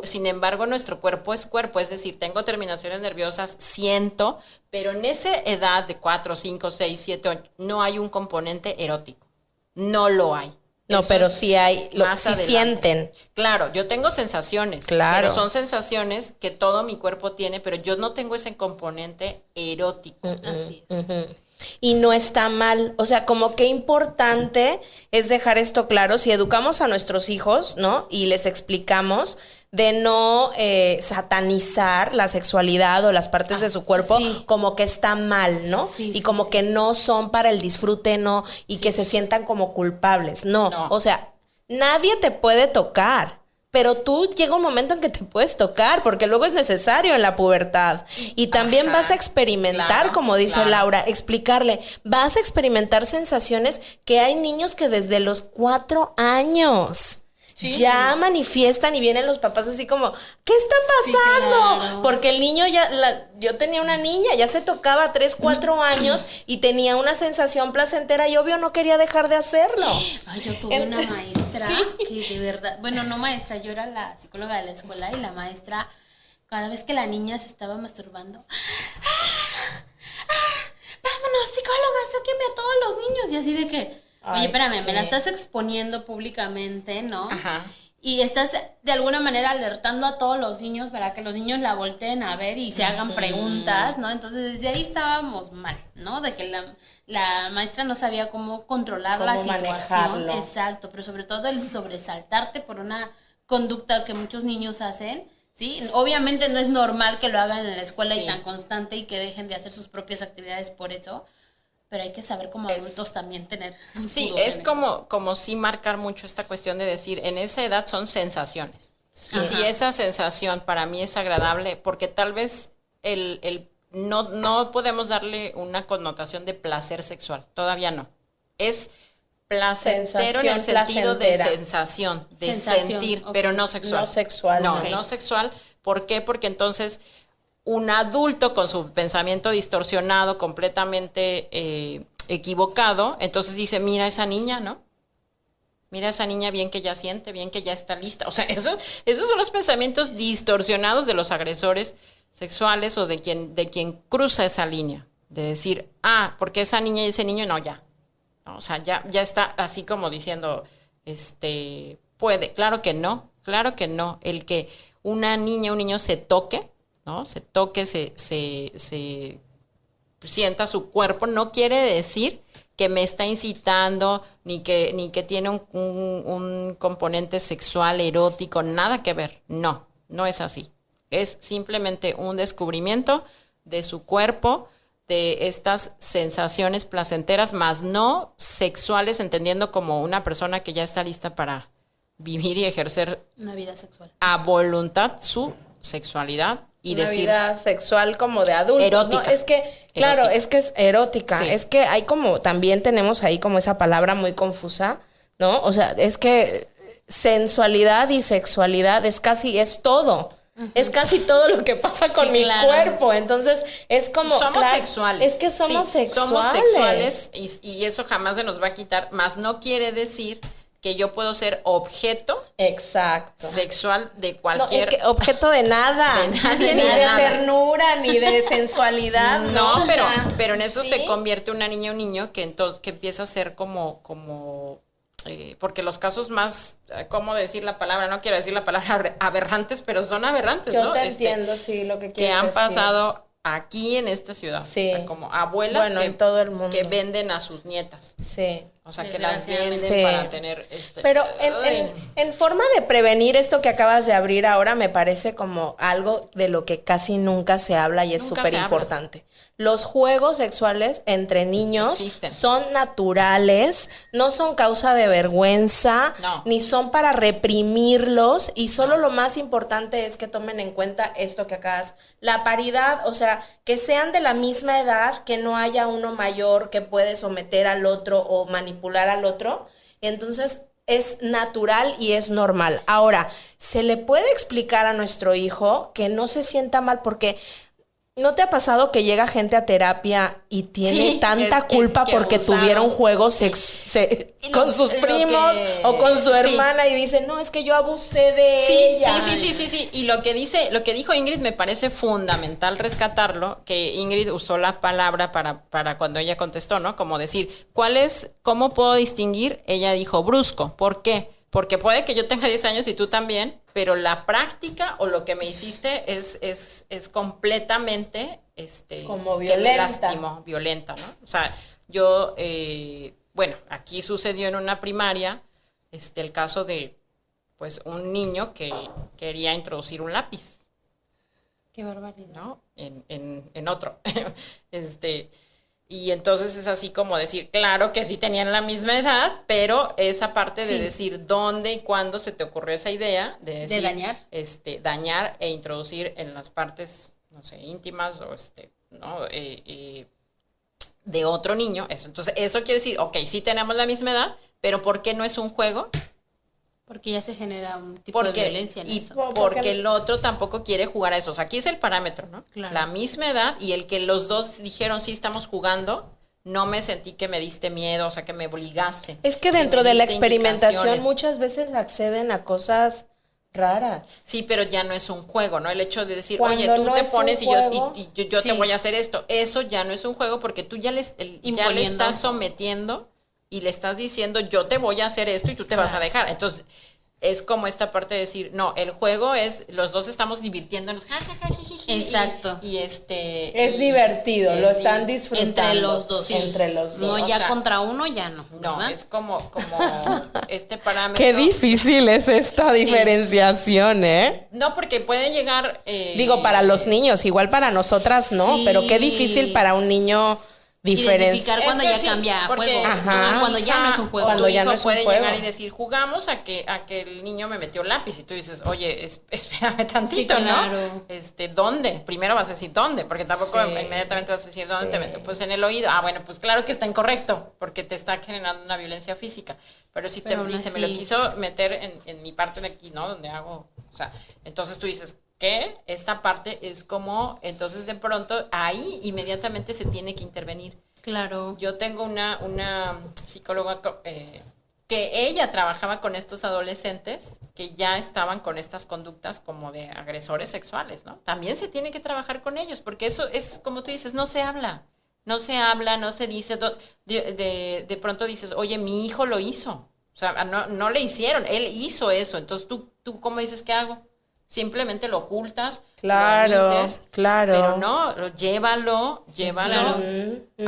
Sin embargo, nuestro cuerpo, es decir, tengo terminaciones nerviosas, siento, pero en esa edad de 4, 5, 6, 7, 8, no hay un componente erótico, no lo hay. No, eso pero sí hay, sí sienten. Claro, yo tengo sensaciones, claro, pero son sensaciones que todo mi cuerpo tiene, pero yo no tengo ese componente erótico. Así es. Y no está mal. O sea, como qué importante es dejar esto claro si educamos a nuestros hijos, ¿no? Y les explicamos de no satanizar la sexualidad o las partes de su cuerpo como que está mal, ¿no? Y como que no son para el disfrute, no, y que se sientan como culpables. No, o sea, nadie te puede tocar. Pero tú llega un momento en que te puedes tocar, porque luego es necesario en la pubertad. Y también vas a experimentar, como dice Laura, explicarle, vas a experimentar sensaciones que hay niños que desde los 4 años ya manifiestan y vienen los papás así como, ¿qué está pasando? Claro. Porque el niño yo tenía una niña, ya se tocaba a 3, 4 años y tenía una sensación placentera y obvio no quería dejar de hacerlo. Ay, yo tuve una maestra que de verdad, bueno, no maestra, yo era la psicóloga de la escuela y la maestra, cada vez que la niña se estaba masturbando, vámonos, psicóloga, sáqueme a todos los niños. Y así de que, oye, espérame, me la estás exponiendo públicamente, ¿no? Ajá. Y estás de alguna manera alertando a todos los niños para que los niños la volteen a ver y se hagan preguntas, ¿no? Entonces desde ahí estábamos mal, ¿no? De que la maestra no sabía cómo controlar la situación. Manejarlo. Exacto, pero sobre todo el sobresaltarte por una conducta que muchos niños hacen, ¿sí? Obviamente no es normal que lo hagan en la escuela y tan constante y que dejen de hacer sus propias actividades por eso. Pero hay que saber como adultos también tener. Sí, es como sí marcar mucho esta cuestión de decir, en esa edad son sensaciones. Sí. Y si esa sensación para mí es agradable, porque tal vez no podemos darle una connotación de placer sexual, todavía no. Es placentero en el sentido de sensación, de sentir, pero no sexual. No sexual. No sexual. ¿Por qué? Porque entonces un adulto con su pensamiento distorsionado, completamente equivocado, entonces dice, mira esa niña, ¿no? Mira esa niña bien que ya siente, bien que ya está lista. O sea, esos son los pensamientos distorsionados de los agresores sexuales o de quien cruza esa línea. De decir, porque esa niña y ese niño, no, ya. No, o sea, ya está así como diciendo, puede. Claro que no. El que una niña, un niño se toque, ¿no? Se toque, se sienta su cuerpo, no quiere decir que me está incitando, ni que tiene un componente sexual, erótico, nada que ver. No es así. Es simplemente un descubrimiento de su cuerpo, de estas sensaciones placenteras, más no sexuales, entendiendo como una persona que ya está lista para vivir y ejercer una vida sexual a voluntad su sexualidad. Y una vida sexual como de adultos, erótica, ¿no? Es que, claro, erótica. Es que es erótica. Sí. Es que hay como, también tenemos ahí como esa palabra muy confusa, ¿no? O sea, es que sensualidad y sexualidad es todo. Uh-huh. Es casi todo lo que pasa con mi cuerpo. Entonces, es como... Somos sexuales. Es que somos sexuales. Somos sexuales y eso jamás se nos va a quitar, más no quiere decir que yo puedo ser objeto sexual de cualquier... No, es que objeto de nada. De nadie, ni de ternura, ni de sensualidad. No, pero en eso se convierte una niña o un niño que empieza a ser como porque los casos más, ¿cómo decir la palabra? No quiero decir la palabra aberrantes, pero son aberrantes, ¿no? Yo te entiendo, sí, lo que quieres que han decir. Pasado aquí en esta ciudad. Sí. O sea, como abuelas en todo el mundo. Que venden a sus nietas. Sí. O sea, que las venden para tener Pero en forma de prevenir esto que acabas de abrir ahora, me parece como algo de lo que casi nunca se habla y es súper importante. Los juegos sexuales entre niños son naturales, no son causa de vergüenza, ni son para reprimirlos, y solo lo más importante es que tomen en cuenta esto que acabas, la paridad, o sea, que sean de la misma edad, que no haya uno mayor que puede someter al otro o manipular al otro. Entonces es natural y es normal. Ahora, se le puede explicar a nuestro hijo que no se sienta mal, porque ¿no te ha pasado que llega gente a terapia y tiene tanta culpa porque tuvieron juegos con sus primos o con su hermana y dice, no, es que yo abusé de ella? Sí. Y lo que dijo Ingrid me parece fundamental rescatarlo, que Ingrid usó la palabra para cuando ella contestó, ¿no? Como decir, ¿cómo puedo distinguir? Ella dijo brusco. ¿Por qué? porque puede que yo tenga 10 años y tú también, pero la práctica o lo que me hiciste es completamente como que me violenta. lastimó, violenta, ¿no? O sea, yo, bueno, aquí sucedió en una primaria el caso de, pues, un niño que quería introducir un lápiz, Qué barbaridad. ¿no? En otro. Y entonces es así como decir, claro que sí tenían la misma edad, pero esa parte de Sí. decir dónde y cuándo se te ocurrió esa idea de decir, dañar. Dañar e introducir en las partes, no sé, íntimas o ¿no? De otro niño, eso. Entonces, eso quiere decir, ok, sí tenemos la misma edad, pero ¿por qué no es un juego? Porque ya se genera un tipo de violencia en eso. Porque el otro tampoco quiere jugar a eso. O sea, aquí es el parámetro, ¿no? Claro. La misma edad y el que los dos dijeron, sí, estamos jugando, no me sentí que me diste miedo, o sea, que me obligaste. Es que dentro me de la diste experimentación indicaciones. muchas veces acceden a cosas raras. Sí, pero ya no es un juego, ¿no? El hecho de decir, Cuando oye, tú no te es pones un y yo, juego, yo sí. te voy a hacer esto. Eso ya no es un juego porque tú ya le Imponiendo. estás sometiendo y le estás diciendo, yo te voy a hacer esto y tú te vas a dejar. Entonces, es como esta parte de decir, no, el juego es, los dos estamos divirtiéndonos, ja, ja, ja, jijiji, Exacto. Es divertido, lo están disfrutando. Entre los dos. Entre los No, dos. o ya sea, contra uno ya no. No, ¿verdad? es como este parámetro. Qué difícil es esta diferenciación, ¿eh? No, porque puede llegar... Digo, para los niños, igual para nosotras no, Sí. pero qué difícil para un niño Identificar cuando Es que ya sí, cambia a porque- juego. Ajá. ¿no? Cuando ya no es un juego. Cuando Tu ya hijo no es un puede juego. llegar y decir, jugamos a que el niño me metió lápiz y tú dices, oye, espérame tantito, Sí, claro. ¿no? ¿Dónde? Primero vas a decir dónde, porque tampoco Sí. inmediatamente vas a decir dónde te Sí. metió. Pues en el oído. Ah, bueno, pues claro que está incorrecto, porque te está generando una violencia física. Pero si Pero te aún dice, así- me lo quiso meter en mi parte de aquí, ¿no? Donde hago, o sea, entonces tú dices, ¿qué? Esta parte es como, entonces de pronto ahí inmediatamente se tiene que intervenir. Claro. Yo tengo una psicóloga que ella trabajaba con estos adolescentes que ya estaban con estas conductas como de agresores sexuales, ¿no? También se tiene que trabajar con ellos, porque eso es, como tú dices, no se habla, no se dice, de pronto dices, oye, mi hijo lo hizo, o sea, no le hicieron, él hizo eso, entonces tú ¿cómo dices qué hago? Simplemente lo ocultas, Claro, lo omites, claro. pero no, llévalo Claro.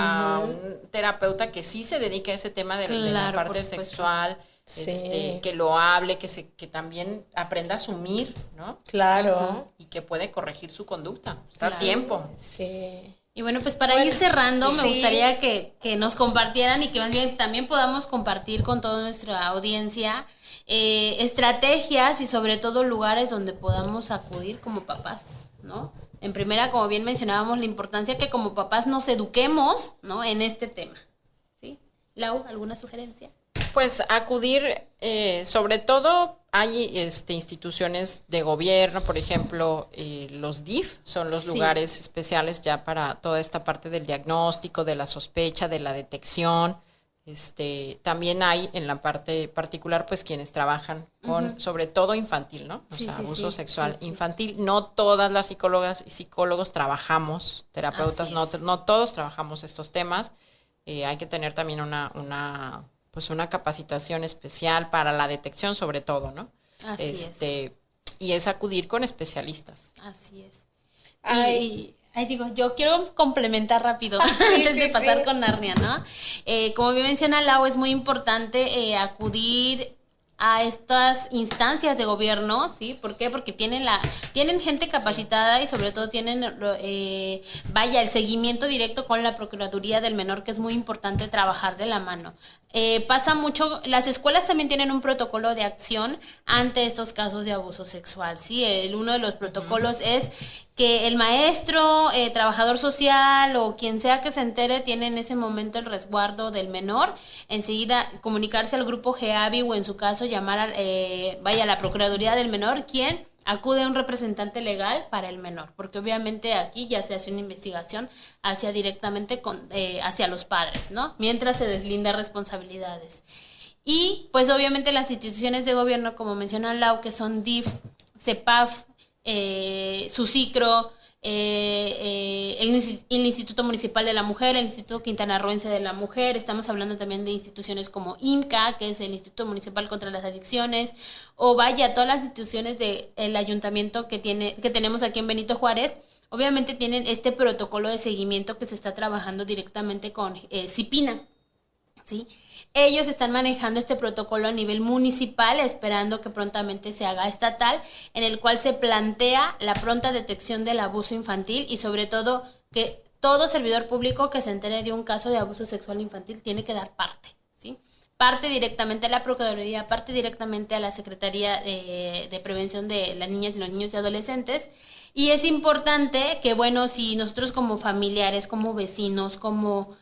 a un terapeuta que sí se dedique a ese tema de la Claro, por parte supuesto. sexual, Sí. que lo hable, que también aprenda a asumir, ¿no? Claro. Y que puede corregir su conducta. Está a Claro. tiempo. Sí. Y bueno, pues para ir cerrando, me sí. gustaría que nos compartieran y que más bien también podamos compartir con toda nuestra audiencia estrategias y sobre todo lugares donde podamos acudir como papás, ¿no? En primera, como bien mencionábamos, la importancia que como papás nos eduquemos, ¿no? En este tema, ¿sí? Lau, ¿alguna sugerencia? Pues acudir, sobre todo hay instituciones de gobierno, por ejemplo, los DIF son los Sí. lugares especiales ya para toda esta parte del diagnóstico, de la sospecha, de la detección. También hay en la parte particular, pues quienes trabajan con, sobre todo infantil, ¿no? O Sí, sea, sí, abuso sí, sexual sí, sí. infantil. No todas las psicólogas y psicólogos trabajamos, terapeutas, Así es. no todos trabajamos estos temas. Hay que tener también una capacitación especial para la detección, sobre todo, ¿no? Así es. Y es acudir con especialistas. Así es. Ay. Ay, digo, yo quiero complementar rápido antes de sí, pasar sí. con Narnia, ¿no? Como bien menciona Lau, es muy importante acudir a estas instancias de gobierno, ¿sí? ¿Por qué? Porque tienen gente capacitada y sobre todo tienen, el seguimiento directo con la Procuraduría del Menor, que es muy importante trabajar de la mano. Pasa mucho, las escuelas también tienen un protocolo de acción ante estos casos de abuso sexual, ¿sí? Uno de los protocolos es que el maestro, trabajador social o quien sea que se entere tiene en ese momento el resguardo del menor, enseguida comunicarse al grupo GEAVI o en su caso llamar a la Procuraduría del Menor, quien acude a un representante legal para el menor, porque obviamente aquí ya se hace una investigación directamente hacia los padres, ¿no? Mientras se deslinda responsabilidades. Y pues obviamente las instituciones de gobierno, como menciona Lau, que son DIF, CEPAF, SUSICRO, el Instituto Municipal de la Mujer, el Instituto Quintanarroense de la Mujer. Estamos hablando también de instituciones como INCA, que es el Instituto Municipal contra las Adicciones, o vaya, todas las instituciones del ayuntamiento que tenemos aquí en Benito Juárez. Obviamente tienen este protocolo de seguimiento que se está trabajando directamente con CIPINA, ¿sí? Ellos están manejando este protocolo a nivel municipal, esperando que prontamente se haga estatal, en el cual se plantea la pronta detección del abuso infantil y sobre todo que todo servidor público que se entere de un caso de abuso sexual infantil tiene que dar parte, ¿sí? Parte directamente a la Procuraduría, parte directamente a la Secretaría de Prevención de las Niñas, los Niños y Adolescentes. Y es importante que, bueno, si nosotros como familiares, como vecinos, como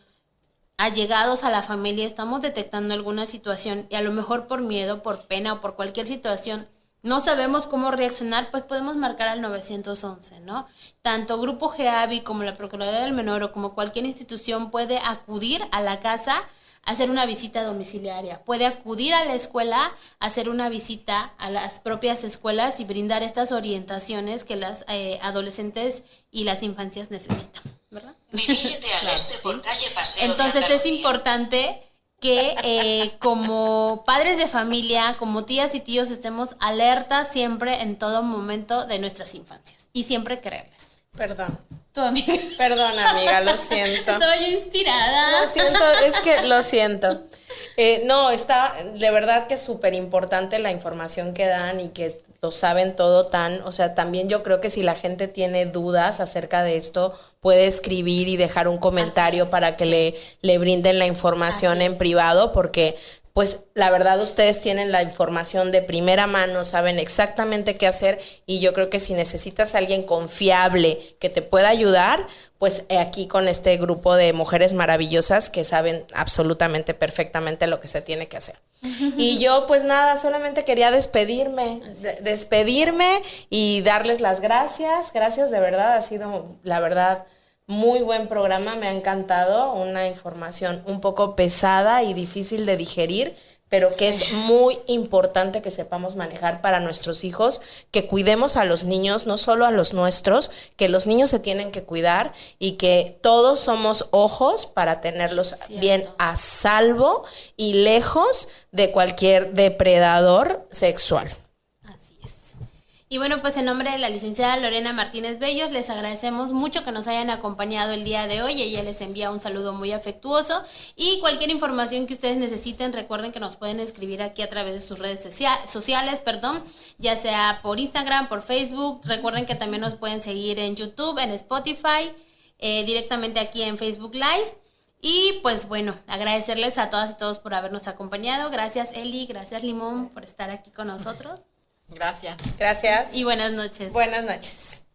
allegados a la familia estamos detectando alguna situación y a lo mejor por miedo, por pena o por cualquier situación no sabemos cómo reaccionar, pues podemos marcar al 911, ¿no? Tanto Grupo GEAVI como la Procuraduría del Menor o como cualquier institución puede acudir a la casa a hacer una visita domiciliaria, puede acudir a la escuela a hacer una visita a las propias escuelas y brindar estas orientaciones que las adolescentes y las infancias necesitan, ¿verdad? Dirígete al Claro, este sí. por calle Paseo de Entonces es Andalucía. importante que como padres de familia, como tías y tíos, estemos alertas siempre en todo momento de nuestras infancias y siempre creerles. Perdón. Tu amiga. Perdón, amiga, lo siento. Estaba yo inspirada. Lo siento, es que lo siento. No, está de verdad que es súper importante la información que dan y que lo saben todo tan, o sea, también yo creo que si la gente tiene dudas acerca de esto, puede escribir y dejar un comentario para que le brinden la información en privado, porque pues la verdad ustedes tienen la información de primera mano, saben exactamente qué hacer y yo creo que si necesitas a alguien confiable que te pueda ayudar, pues aquí con este grupo de mujeres maravillosas que saben absolutamente perfectamente lo que se tiene que hacer. Y yo pues nada, solamente quería despedirme y darles las gracias de verdad, ha sido la verdad muy buen programa, me ha encantado, una información un poco pesada y difícil de digerir, pero que es muy importante que sepamos manejar para nuestros hijos, que cuidemos a los niños, no solo a los nuestros, que los niños se tienen que cuidar y que todos somos ojos para tenerlos bien a salvo y lejos de cualquier depredador sexual. Así es. Y bueno, pues en nombre de la licenciada Lorena Martínez Bellos, les agradecemos mucho que nos hayan acompañado el día de hoy. Ella les envía un saludo muy afectuoso y cualquier información que ustedes necesiten, recuerden que nos pueden escribir aquí a través de sus redes sociales, ya sea por Instagram, por Facebook. Recuerden que también nos pueden seguir en YouTube, en Spotify, directamente aquí en Facebook Live. Y pues bueno, agradecerles a todas y todos por habernos acompañado. Gracias Eli, gracias Limón por estar aquí con nosotros. Gracias. Gracias. Y buenas noches. Buenas noches.